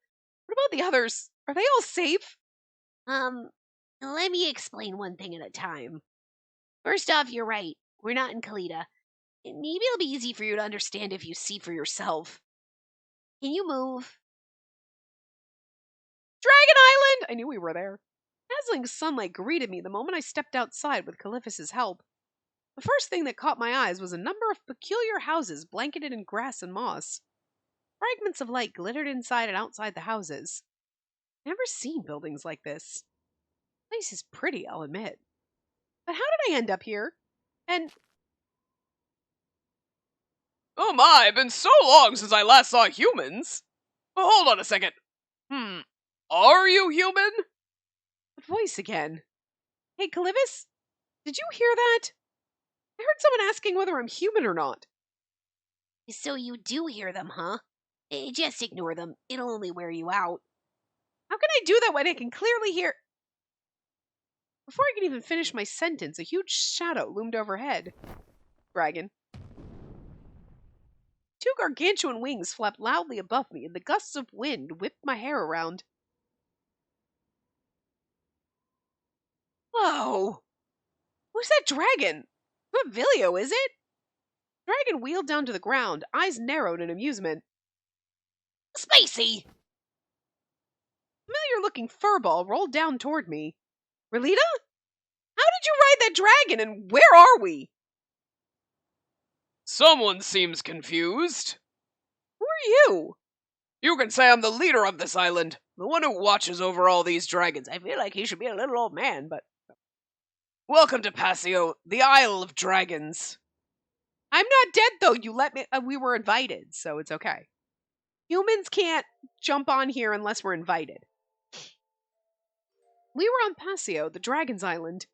What about the others? Are they all safe? Let me explain one thing at a time. First off, you're right. We're not in Kalita. Maybe it'll be easy for you to understand if you see for yourself. Can you move? Dragon Island! I knew we were there. Dazzling sunlight greeted me the moment I stepped outside with Caliphus's help. The first thing that caught my eyes was a number of peculiar houses blanketed in grass and moss. Fragments of light glittered inside and outside the houses. I've never seen buildings like this. The place is pretty, I'll admit. But how did I end up here? And... Oh my, it's been so long since I last saw humans. Oh, hold on a second. Are you human? What voice again? Hey, Calivis? Did you hear that? I heard someone asking whether I'm human or not. So you do hear them, huh? Just ignore them. It'll only wear you out. How can I do that when I can clearly hear... Before I could even finish my sentence, a huge shadow loomed overhead. Dragon. Two gargantuan wings flapped loudly above me, and the gusts of wind whipped my hair around. Whoa! Who's that dragon? Not Vilio, is it? The dragon wheeled down to the ground, eyes narrowed in amusement. Spacey! Familiar-looking furball rolled down toward me. Relita? How did you ride that dragon, and where are we? Someone seems confused. Who are you? You can say I'm the leader of this island, the one who watches over all these dragons. I feel like he should be a little old man, but... Welcome to Passio, the Isle of Dragons. I'm not dead, though. You let me... we were invited, so it's okay. Humans can't jump on here unless we're invited. We were on Passio, the Dragon's Island.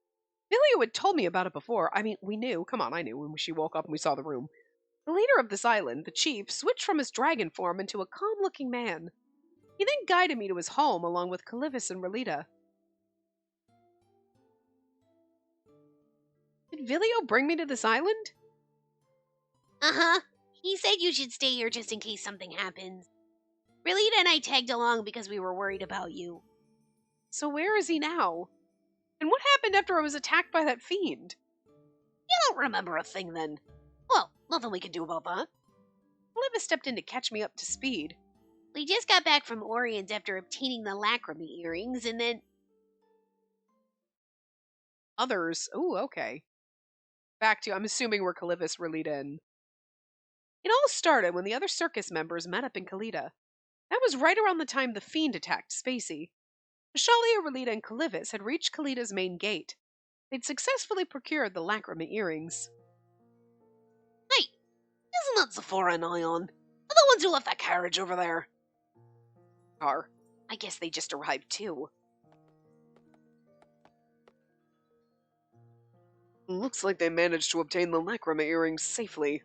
Vilio had told me about it before. I mean, we knew. Come on, I knew when she woke up and we saw the room. The leader of this island, the chief, switched from his dragon form into a calm-looking man. He then guided me to his home along with Calivis and Relita. Did Vilio bring me to this island? Uh-huh. He said you should stay here just in case something happens. Relita and I tagged along because we were worried about you. So where is he now? And what happened after I was attacked by that fiend? You don't remember a thing then. Well, nothing we can do about that. Calivis stepped in to catch me up to speed. We just got back from Orion's after obtaining the lacrimy earrings, and then... Others? Ooh, okay. Back to, I'm assuming we're Calivis, Relita, and... It all started when the other circus members met up in Kalita. That was right around the time the fiend attacked Spacey. Ashalia, Relita, and Calivis had reached Kalita's main gate. They'd successfully procured the lacrima earrings. Hey, isn't that Zephora and Ion? They're the ones who left that carriage over there. I guess they just arrived too. Looks like they managed to obtain the lacrima earrings safely.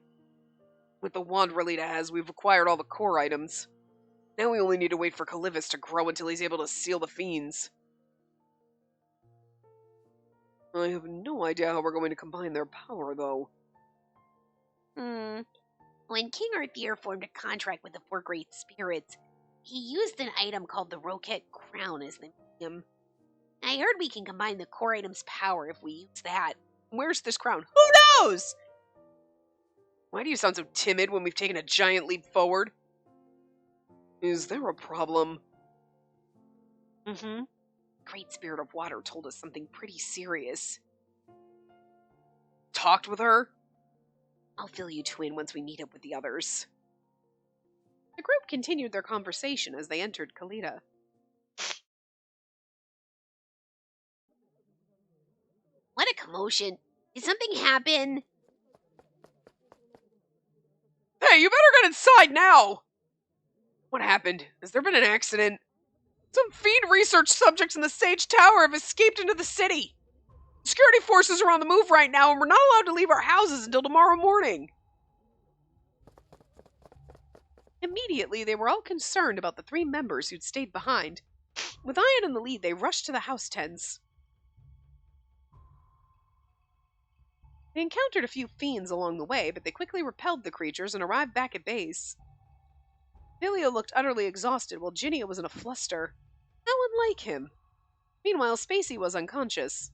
With the wand Relita has, we've acquired all the core items. Now we only need to wait for Calivis to grow until he's able to seal the fiends. I have no idea how we're going to combine their power, though. When King Arthur formed a contract with the four great spirits, he used an item called the Roquette Crown as the medium. I heard we can combine the core item's power if we use that. Where's this crown? Who knows? Why do you sound so timid when we've taken a giant leap forward? Is there a problem? Great Spirit of Water told us something pretty serious. Talked with her? I'll fill you two in once we meet up with the others. The group continued their conversation as they entered Kalita. What a commotion. Did something happen? Hey, you better get inside now! What happened? Has there been an accident? Some fiend research subjects in the Sage Tower have escaped into the city. Security forces are on the move right now, and we're not allowed to leave our houses until tomorrow morning. Immediately, they were all concerned about the three members who'd stayed behind. With Ian in the lead, they rushed to the house tents. They encountered a few fiends along the way, but they quickly repelled the creatures and arrived back at base. Vilio looked utterly exhausted, while Ginnia was in a fluster. How unlike him. Meanwhile, Spacey was unconscious.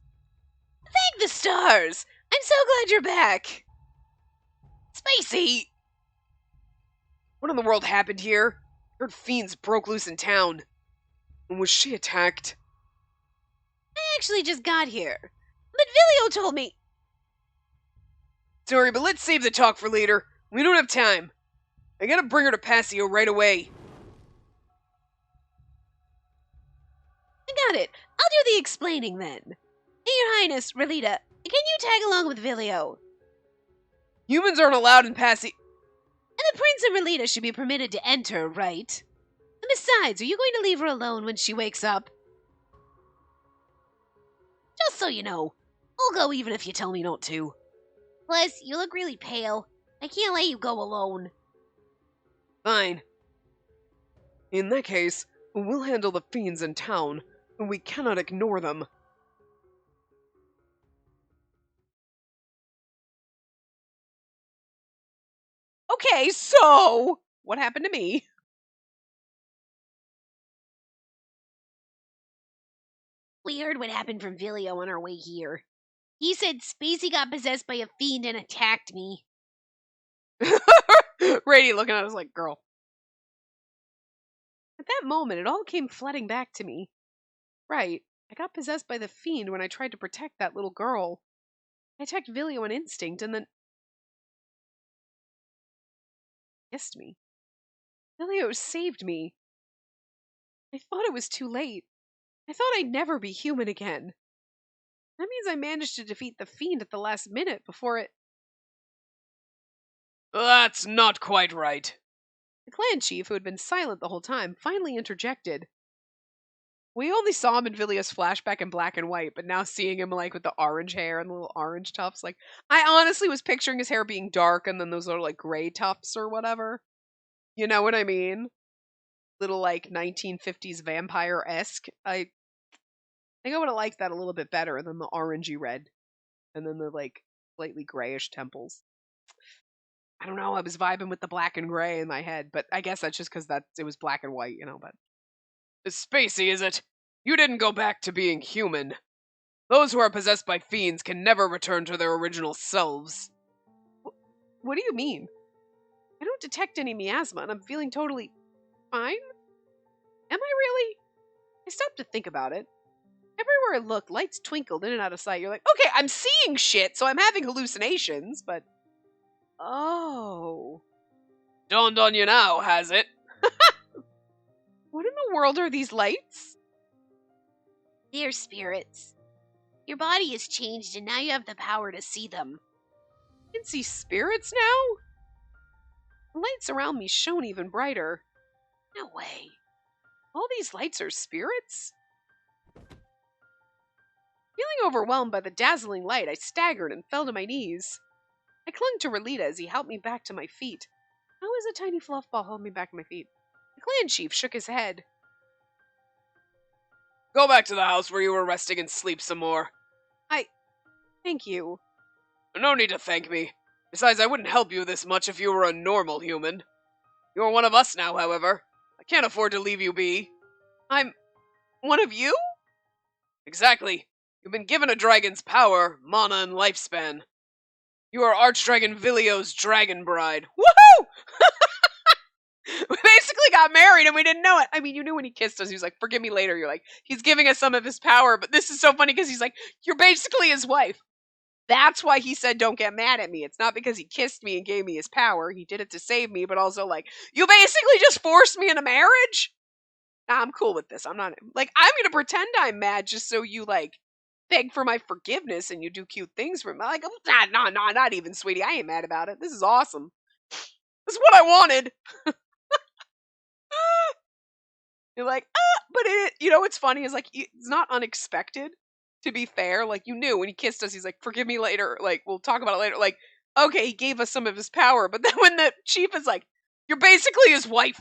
Thank the stars! I'm so glad you're back! Spacey! What in the world happened here? Heard fiends broke loose in town. And was she attacked? I actually just got here. But Vilio told me... Sorry, but let's save the talk for later. We don't have time. I gotta bring her to Passio right away. I got it. I'll do the explaining then. Hey, Your Highness, Relita, can you tag along with Vilio? Humans aren't allowed in Passio. And the Prince and Relita should be permitted to enter, right? And besides, are you going to leave her alone when she wakes up? Just so you know, I'll go even if you tell me not to. Plus, you look really pale. I can't let you go alone. Fine. In that case, we'll handle the fiends in town, and we cannot ignore them. Okay, so... what happened to me? We heard what happened from Vilio on our way here. He said Spacey got possessed by a fiend and attacked me. Rady looking at us like, girl. At that moment, it all came flooding back to me. Right, I got possessed by the fiend when I tried to protect that little girl. I attacked Vilio on instinct and then kissed me. Vilio saved me. I thought it was too late. I thought I'd never be human again. That means I managed to defeat the fiend at the last minute before it. That's not quite right. The clan chief, who had been silent the whole time, finally interjected. We only saw him in Villia's flashback in black and white, but now seeing him like with the orange hair and the little orange tufts, like I honestly was picturing his hair being dark and then those little like gray tufts or whatever. You know what I mean? Little like 1950s vampire-esque. I think I would have liked that a little bit better than the orangey red and then the like slightly grayish temples. I don't know, I was vibing with the black and gray in my head, but I guess that's just because it was black and white, but It's Spacey, is it? You didn't go back to being human. Those who are possessed by fiends can never return to their original selves. What do you mean? I don't detect any miasma, and I'm feeling totally fine? Am I really? I stopped to think about it. Everywhere I looked, lights twinkled in and out of sight. You're like, okay, I'm seeing shit, so I'm having hallucinations, but... Oh. Dawned on you now, has it? What in the world are these lights? They're spirits. Your body has changed and now you have the power to see them. I can see spirits now? The lights around me shone even brighter. No way. All these lights are spirits? Feeling overwhelmed by the dazzling light, I staggered and fell to my knees. I clung to Relita as he helped me back to my feet. How is a tiny fluff ball holding me back to my feet? The clan chief shook his head. Go back to the house where you were resting and sleep some more. Thank you. No need to thank me. Besides, I wouldn't help you this much if you were a normal human. You are one of us now, however. I can't afford to leave you be. I'm one of you? Exactly. You've been given a dragon's power, mana, and lifespan. You are Archdragon Vilio's dragon bride. Woohoo! We basically got married and we didn't know it. I mean, you knew when he kissed us. He was like, forgive me later. You're like, he's giving us some of his power. But this is so funny because he's like, you're basically his wife. That's why he said, don't get mad at me. It's not because he kissed me and gave me his power. He did it to save me, but also like, you basically just forced me into marriage? Nah, I'm cool with this. I'm not, like, I'm going to pretend I'm mad just so you, like, beg for my forgiveness and you do cute things for me. Like, nah, not even, sweetie. I ain't mad about it. This is awesome. This is what I wanted. You're like, but what's funny is like, it's not unexpected. To be fair, like, you knew when he kissed us, he's like, forgive me later, like, we'll talk about it later. Like, okay, he gave us some of his power, but then when the chief is like, you're basically his wife.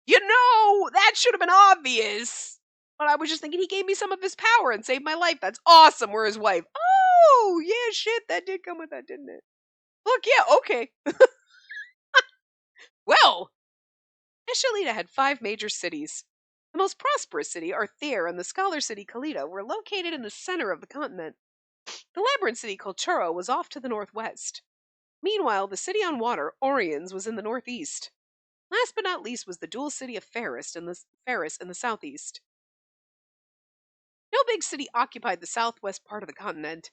That should have been obvious. But I was just thinking he gave me some of his power and saved my life. That's awesome, we're his wife. Oh, yeah, shit, that did come with that, didn't it? Look, yeah, okay. Well, Eshelita had 5 major cities. The most prosperous city, Arthir, and the scholar city, Kalita, were located in the center of the continent. The labyrinth city, Kolchuro, was off to the northwest. Meanwhile, the city on water, Oriens, was in the northeast. Last but not least was the dual city of Ferris in the southeast. No big city occupied the southwest part of the continent.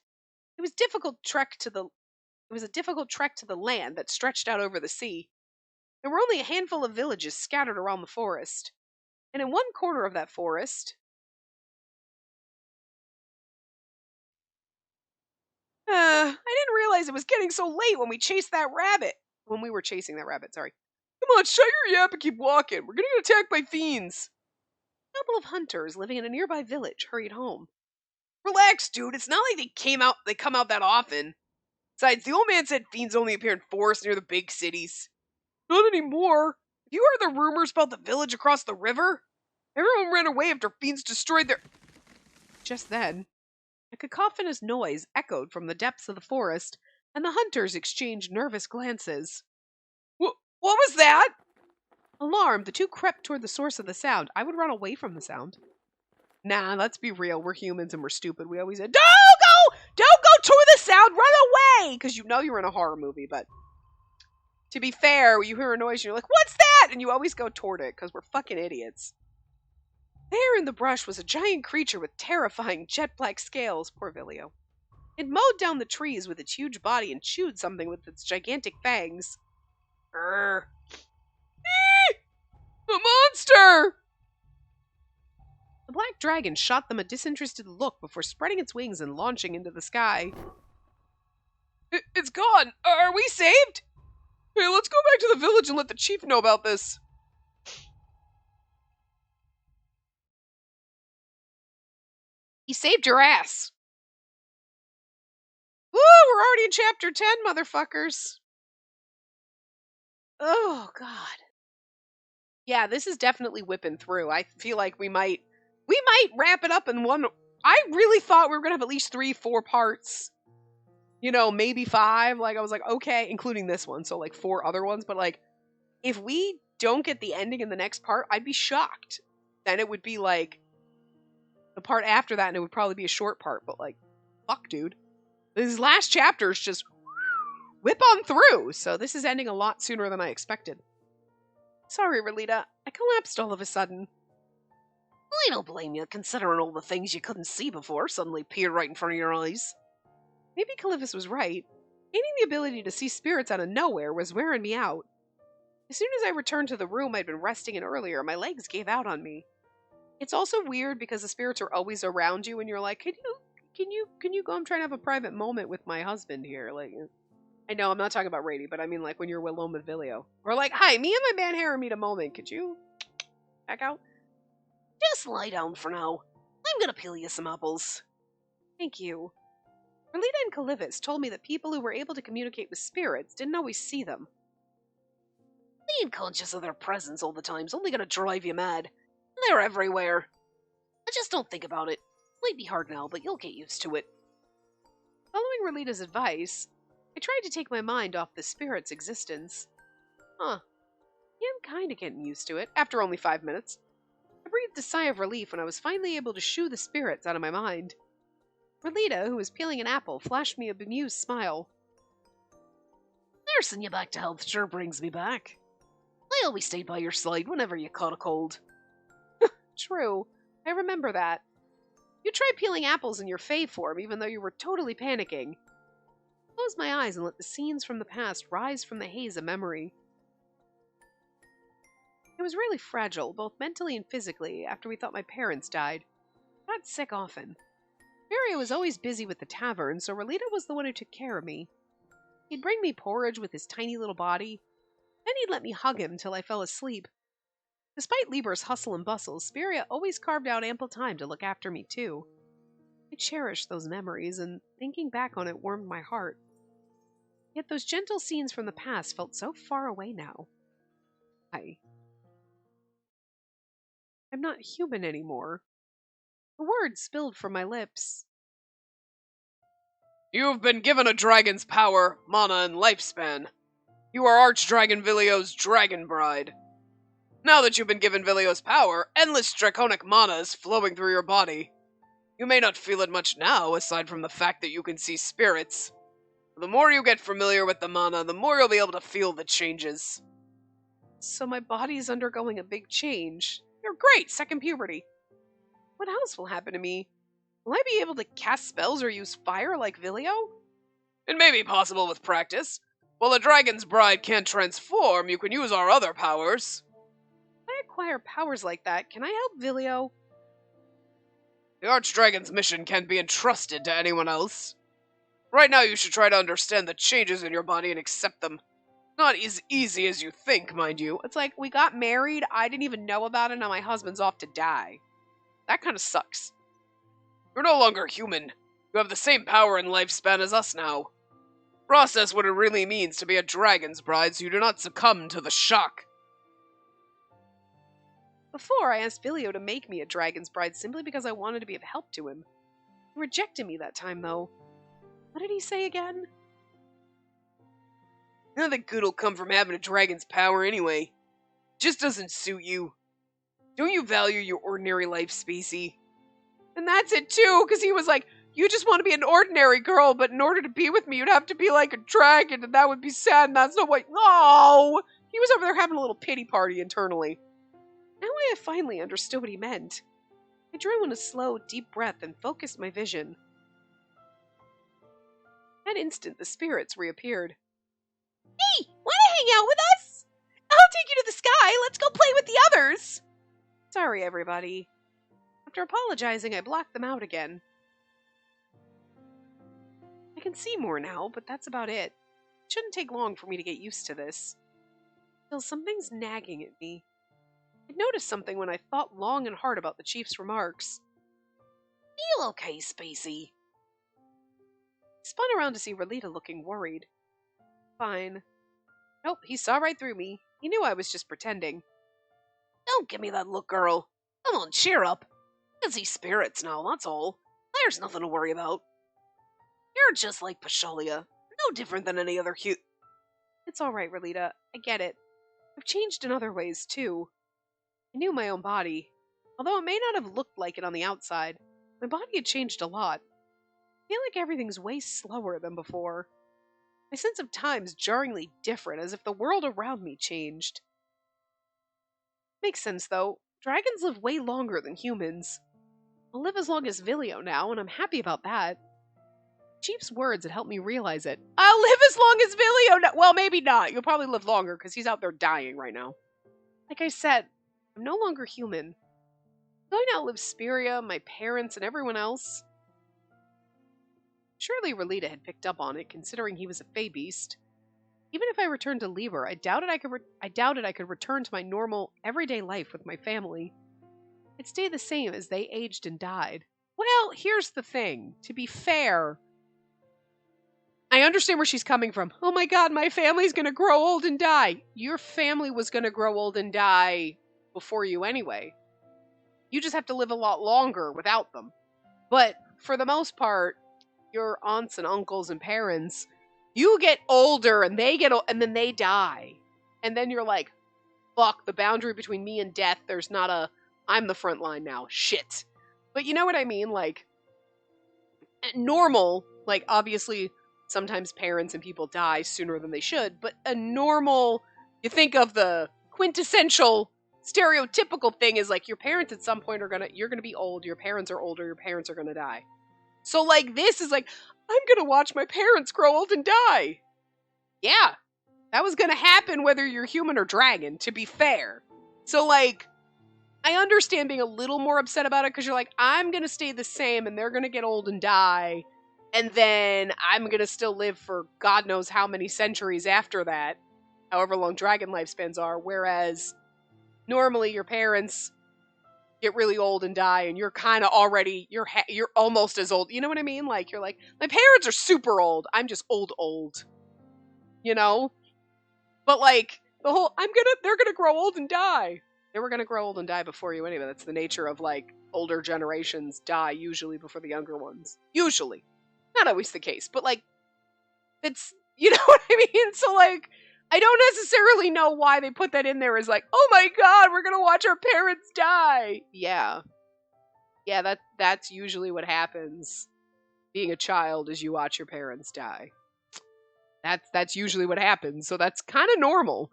It was a difficult trek to the land that stretched out over the sea. There were only a handful of villages scattered around the forest. And in one corner of that forest... I didn't realize it was getting so late when we chased that rabbit. When we were chasing that rabbit, sorry. Come on, shut your yap and keep walking. We're gonna get attacked by fiends. A couple of hunters living in a nearby village hurried home. Relax, dude. It's not like they come out that often. Besides, the old man said fiends only appear in forests near the big cities. Not anymore. Have you heard the rumors about the village across the river? Everyone ran away after fiends destroyed their... Just then, a cacophonous noise echoed from the depths of the forest, and the hunters exchanged nervous glances. What was that? Alarmed, the two crept toward the source of the sound. I would run away from the sound. Nah, let's be real. We're humans and we're stupid. We always said, don't go toward the sound, run away! Because you know you're in a horror movie, but... To be fair, you hear a noise and you're like, what's that? And you always go toward it, because we're fucking idiots. There in the brush was a giant creature with terrifying jet-black scales, poor Vilio. It mowed down the trees with its huge body and chewed something with its gigantic fangs. Grr. A monster! The black dragon shot them a disinterested look before spreading its wings and launching into the sky. It's gone. Are we saved? Hey, let's go back to the village and let the chief know about this. He saved your ass. Woo, we're already in chapter 10, motherfuckers. Oh, God. Yeah, this is definitely whipping through. I feel like we might wrap it up in one. I really thought we were going to have at least 3-4 parts. You know, maybe 5. Like, I was like, okay, including this one. So, like, 4 other ones. But, like, if we don't get the ending in the next part, I'd be shocked. Then it would be, like, the part after that, and it would probably be a short part. But, like, fuck, dude. These last chapters just whip on through. So this is ending a lot sooner than I expected. Sorry, Relita. I collapsed all of a sudden. I don't blame you, considering all the things you couldn't see before suddenly appeared right in front of your eyes. Maybe Caliphus was right. Gaining the ability to see spirits out of nowhere was wearing me out. As soon as I returned to the room I'd been resting in earlier, my legs gave out on me. It's also weird because the spirits are always around you and you're like, can you go? I'm trying to have a private moment with my husband here. Like, I know I'm not talking about Rady, but I mean like when you're with Loma Vilio. Or like, hi, me and my man Harry need a moment. Could you back out? Just lie down for now. I'm gonna peel you some apples. Thank you. Relita and Caliphus told me that people who were able to communicate with spirits didn't always see them. Being conscious of their presence all the time's only gonna drive you mad. They're everywhere. I just don't think about it. Might be hard now, but you'll get used to it. Following Relita's advice, I tried to take my mind off the spirit's existence. Yeah, I'm kinda getting used to it, after only 5 minutes. I breathed a sigh of relief when I was finally able to shoo the spirits out of my mind. Relita, who was peeling an apple, flashed me a bemused smile. Nursing you back to health sure brings me back. I always stayed by your side whenever you caught a cold. True, I remember that. You tried peeling apples in your fave form, even though you were totally panicking. I closed my eyes and let the scenes from the past rise from the haze of memory. I was really fragile, both mentally and physically, after we thought my parents died. I got sick often. Mario was always busy with the tavern, so Relita was the one who took care of me. He'd bring me porridge with his tiny little body, then he'd let me hug him till I fell asleep. Despite Lieber's hustle and bustle, Spiria always carved out ample time to look after me, too. I cherished those memories, and thinking back on it warmed my heart. Yet those gentle scenes from the past felt so far away now. I'm not human anymore. The words spilled from my lips. You've been given a dragon's power, mana, and lifespan. You are Archdragon Vilio's Dragon Bride. Now that you've been given Vilio's power, endless draconic mana is flowing through your body. You may not feel it much now, aside from the fact that you can see spirits. The more you get familiar with the mana, the more you'll be able to feel the changes. So my body's undergoing a big change. You're great, second puberty. What else will happen to me? Will I be able to cast spells or use fire like Vilio? It may be possible with practice. While the Dragon's Bride can't transform, you can use our other powers. If I acquire powers like that, can I help Vilio? The Archdragon's mission can't be entrusted to anyone else. Right now you should try to understand the changes in your body and accept them. Not as easy as you think, mind you. It's like, we got married, I didn't even know about it, now my husband's off to die. That kind of sucks. You're no longer human. You have the same power and lifespan as us now. Process what it really means to be a dragon's bride so you do not succumb to the shock. Before, I asked Vilio to make me a dragon's bride simply because I wanted to be of help to him. He rejected me that time, though. What did he say again? Nothing good will come from having a dragon's power anyway. It just doesn't suit you. Don't you value your ordinary life, Spacey? And that's it too, because he was like, you just want to be an ordinary girl, but in order to be with me, you'd have to be like a dragon, and that would be sad, and that's not what... No! He was over there having a little pity party internally. Now I have finally understood what he meant. I drew in a slow, deep breath and focused my vision. That instant, the spirits reappeared. Hey, wanna hang out with us? I'll take you to the sky. Let's go play with the others. Sorry, everybody. After apologizing, I blocked them out again. I can see more now, but that's about it. It shouldn't take long for me to get used to this. Still, something's nagging at me. I'd noticed something when I thought long and hard about the chief's remarks. Feel okay, Spacey. I spun around to see Relita looking worried. Fine. Nope, he saw right through me. He knew I was just pretending. Don't give me that look, girl. Come on, cheer up. I can see spirits now, that's all. There's nothing to worry about. You're just like Pashalia. No different than any other It's all right, Relita. I get it. I've changed in other ways, too. I knew my own body. Although it may not have looked like it on the outside, my body had changed a lot. I feel like everything's way slower than before. My sense of time's jarringly different, as if the world around me changed. Makes sense, though. Dragons live way longer than humans. I'll live as long as Vilio now, and I'm happy about that. Chief's words had helped me realize it. I'll live as long as Vilio now. Well, maybe not. You'll probably live longer, because he's out there dying right now. Like I said, I'm no longer human. I'm going to outlive Spiria, my parents, and everyone else. Surely Relita had picked up on it, considering he was a Fey beast. Even if I returned to Lieber, I doubted I could return to my normal, everyday life with my family. I'd stay the same as they aged and died. Well, here's the thing. To be fair, I understand where she's coming from. Oh my god, my family's gonna grow old and die. Your family was gonna grow old and die before you anyway. You just have to live a lot longer without them. But for the most part, your aunts and uncles and parents, you get older and they get and then they die. And then you're like, fuck, the boundary between me and death, there's not a I'm the front line now. Shit. But you know what I mean? Like, normal, like, obviously, sometimes parents and people die sooner than they should, but a normal, you think of the quintessential, stereotypical thing is, like, your parents at some point you're gonna be old, your parents are older, your parents are gonna die. So, like, this is like, I'm gonna watch my parents grow old and die. Yeah, that was gonna happen whether you're human or dragon, to be fair. So, like, I understand being a little more upset about it because you're like, I'm going to stay the same and they're going to get old and die. And then I'm going to still live for God knows how many centuries after that, however long dragon lifespans are. Whereas normally your parents get really old and die and you're kind of already, you're almost as old. You know what I mean? Like, you're like, my parents are super old. I'm just old. You know? But like, the whole, they're going to grow old and die. They were going to grow old and die before you anyway. That's the nature of, like, older generations die usually before the younger ones. Usually. Not always the case, but, like, it's, you know what I mean? So, like, I don't necessarily know why they put that in there as, like, oh my god, we're going to watch our parents die. Yeah. Yeah, that's usually what happens. Being a child is you watch your parents die. That's usually what happens, so that's kind of normal.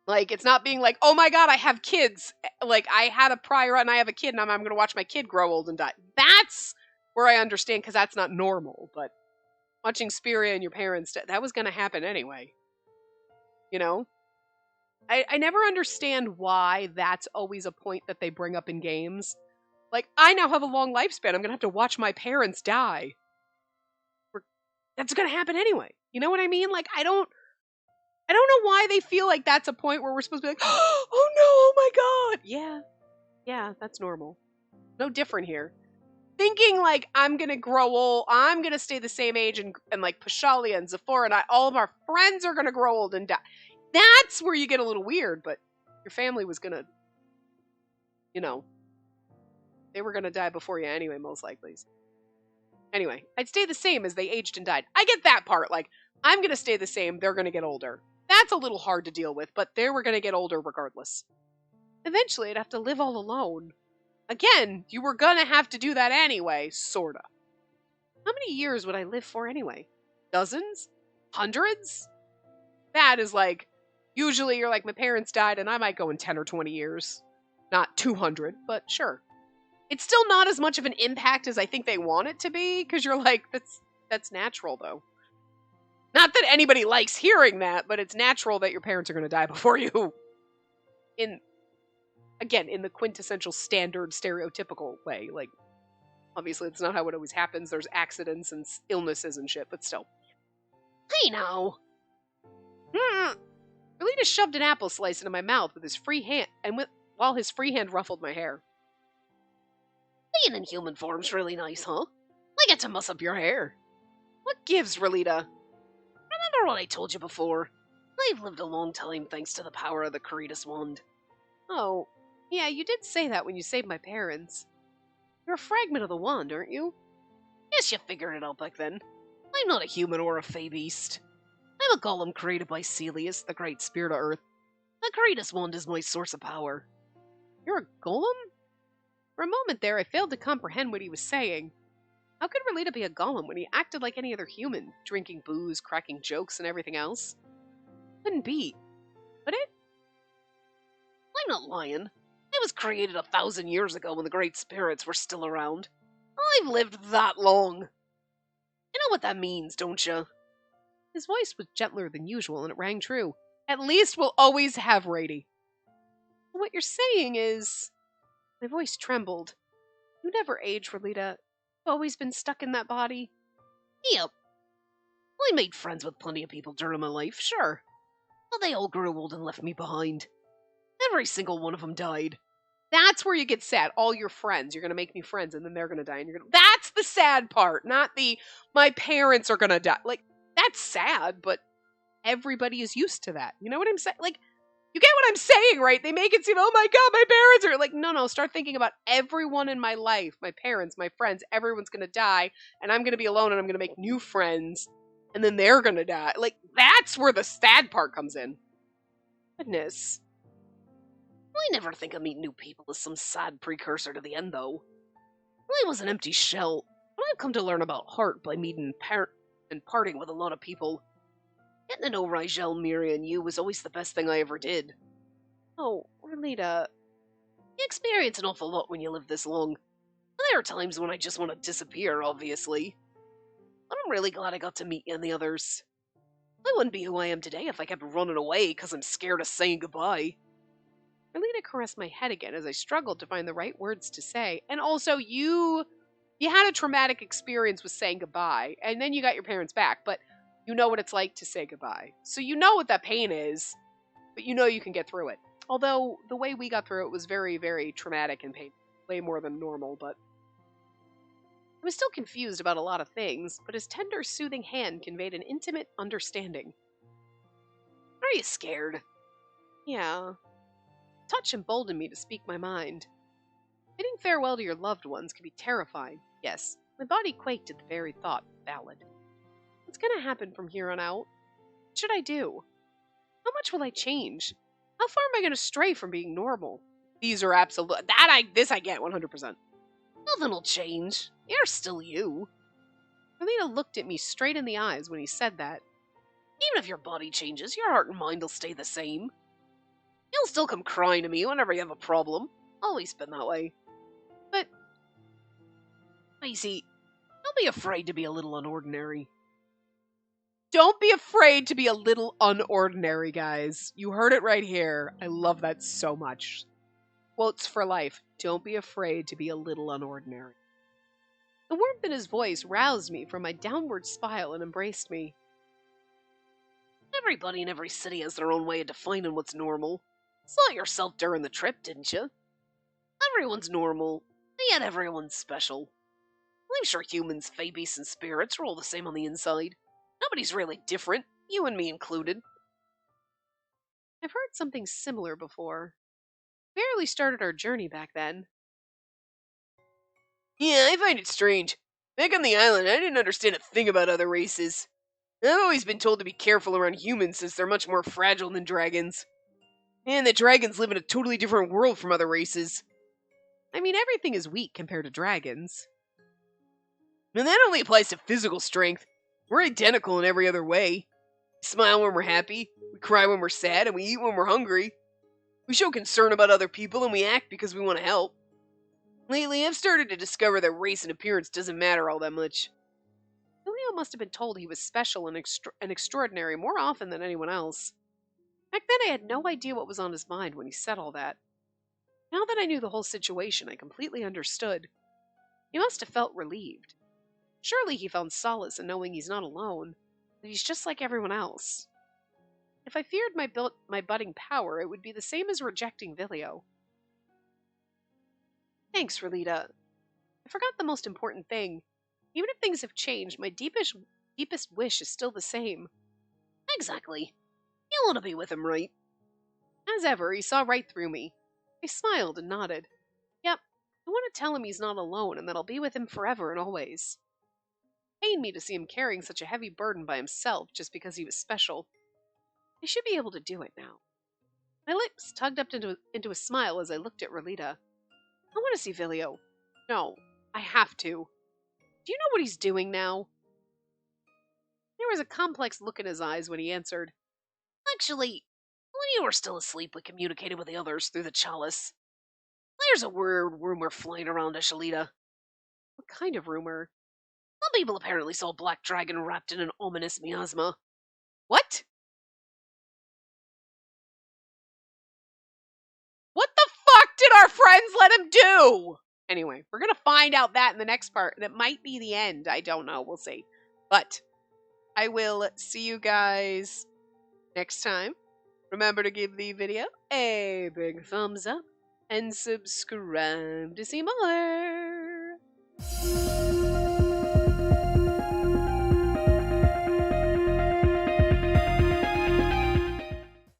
Like, it's not being like, oh my god, I have kids. Like, I had a prior and I have a kid, and I'm going to watch my kid grow old and die. That's where I understand, because that's not normal. But watching Spiria and your parents, that was going to happen anyway. You know? I never understand why that's always a point that they bring up in games. Like, I now have a long lifespan. I'm going to have to watch my parents die. That's going to happen anyway. You know what I mean? Like, I don't know why they feel like that's a point where we're supposed to be like, oh no, oh my god. Yeah, that's normal. No different here. Thinking like I'm gonna grow old, I'm gonna stay the same age, and like Pashalia and Zephora and all of our friends are gonna grow old and die. That's where you get a little weird, but your family was gonna, you know, they were gonna die before you anyway, most likely. Anyway, I'd stay the same as they aged and died. I get that part, like, I'm gonna stay the same, they're gonna get older. That's a little hard to deal with, but they were going to get older regardless. Eventually, I'd have to live all alone. Again, you were going to have to do that anyway, sorta. How many years would I live for anyway? Dozens? Hundreds? That is like, usually you're like, my parents died and I might go in 10 or 20 years. Not 200, but sure. It's still not as much of an impact as I think they want it to be, because you're like, that's natural, though. Not that anybody likes hearing that, but it's natural that your parents are going to die before you. In the quintessential standard stereotypical way. Like, obviously, it's not how it always happens. There's accidents and illnesses and shit, but still. Hey now. Relita shoved an apple slice into my mouth with his free hand, while his free hand ruffled my hair. Being in human form's really nice, huh? I get to muss up your hair. What gives, Relita? Remember what I told you before? I've lived a long time thanks to the power of the Caritas wand. Oh, yeah, you did say that when you saved my parents. You're a fragment of the wand, aren't you? Yes, you figured it out back then. I'm not a human or a fey beast. I'm a golem created by Celius, the great spirit of Earth. The Caritas wand is my source of power. You're a golem? For a moment there, I failed to comprehend what he was saying. How could Relita be a golem when he acted like any other human, drinking booze, cracking jokes, and everything else? Couldn't be. Could it? I'm not lying. I was created 1,000 years ago when the great spirits were still around. I've lived that long. You know what that means, don't you? His voice was gentler than usual, and it rang true. At least we'll always have Rady. What you're saying is... My voice trembled. You never age, Relita. You've always been stuck in that body. Yep. I made friends with plenty of people during my life, sure. But they all grew old and left me behind. Every single one of them died. That's where you get sad. All your friends. You're going to make new friends, and then they're going to die. And That's the sad part, not the, my parents are going to die. Like, that's sad, but everybody is used to that. You know what I'm saying? Like, you get what I'm saying, right? They make it seem, oh my god, my parents are... Like, no, start thinking about everyone in my life. My parents, my friends, everyone's going to die, and I'm going to be alone, and I'm going to make new friends, and then they're going to die. Like, that's where the sad part comes in. Goodness. I never think of meeting new people as some sad precursor to the end, though. I was an empty shell, but I've come to learn about heart by meeting and parting with a lot of people. Getting to know Rigel, Miri, and you was always the best thing I ever did. Oh, Relita. You experience an awful lot when you live this long. There are times when I just want to disappear, obviously. But I'm really glad I got to meet you and the others. I wouldn't be who I am today if I kept running away because I'm scared of saying goodbye. Relita caressed my head again as I struggled to find the right words to say. And also, you had a traumatic experience with saying goodbye, and then you got your parents back, but you know what it's like to say goodbye. So you know what that pain is, but you know you can get through it. Although, the way we got through it was very, very traumatic and painful. Way more than normal, but... I was still confused about a lot of things, but his tender, soothing hand conveyed an intimate understanding. Are you scared? Yeah. Touch emboldened me to speak my mind. Bidding farewell to your loved ones can be terrifying. Yes, my body quaked at the very thought. Valid. What's gonna happen from here on out? What should I do? How much will I change? How far am I gonna stray from being normal? These are absolute. This I get 100%. Nothing'll change. You're still you. Relita looked at me straight in the eyes when he said that. Even if your body changes, your heart and mind will stay the same. You'll still come crying to me whenever you have a problem. Always been that way. But... Maisie, don't be afraid to be a little unordinary. Don't be afraid to be a little unordinary, guys. You heard it right here. I love that so much. Quotes for life. Don't be afraid to be a little unordinary. The warmth in his voice roused me from my downward spiral and embraced me. Everybody in every city has their own way of defining what's normal. Saw it yourself during the trip, didn't you? Everyone's normal, and yet everyone's special. I'm sure humans, fey beasts, and spirits are all the same on the inside. Nobody's really different, you and me included. I've heard something similar before. We barely started our journey back then. Yeah, I find it strange. Back on the island, I didn't understand a thing about other races. I've always been told to be careful around humans since they're much more fragile than dragons. And that dragons live in a totally different world from other races. I mean, everything is weak compared to dragons. And that only applies to physical strength. We're identical in every other way. We smile when we're happy, we cry when we're sad, and we eat when we're hungry. We show concern about other people and we act because we want to help. Lately, I've started to discover that race and appearance doesn't matter all that much. Vilio must have been told he was special and extraordinary more often than anyone else. Back then, I had no idea what was on his mind when he said all that. Now that I knew the whole situation, I completely understood. He must have felt relieved. Surely he found solace in knowing he's not alone, that he's just like everyone else. If I feared my budding power, it would be the same as rejecting Vilio. Thanks, Relita. I forgot the most important thing. Even if things have changed, my deepest wish is still the same. Exactly. You want to be with him, right? As ever, he saw right through me. I smiled and nodded. Yep, I want to tell him he's not alone and that I'll be with him forever and always. It pained me to see him carrying such a heavy burden by himself just because he was special. I should be able to do it now. My lips tugged up into a smile as I looked at Relita. I want to see Vilio. No, I have to. Do you know what he's doing now? There was a complex look in his eyes when he answered. Actually, when you were still asleep, we communicated with the others through the chalice. There's a weird rumor flying around Eshalita. What kind of rumor? Some people apparently saw a black dragon wrapped in an ominous miasma. What? What the fuck did our friends let him do? Anyway, we're going to find out that in the next part, and it might be the end. I don't know. We'll see. But I will see you guys next time. Remember to give the video a big thumbs up and subscribe to see more.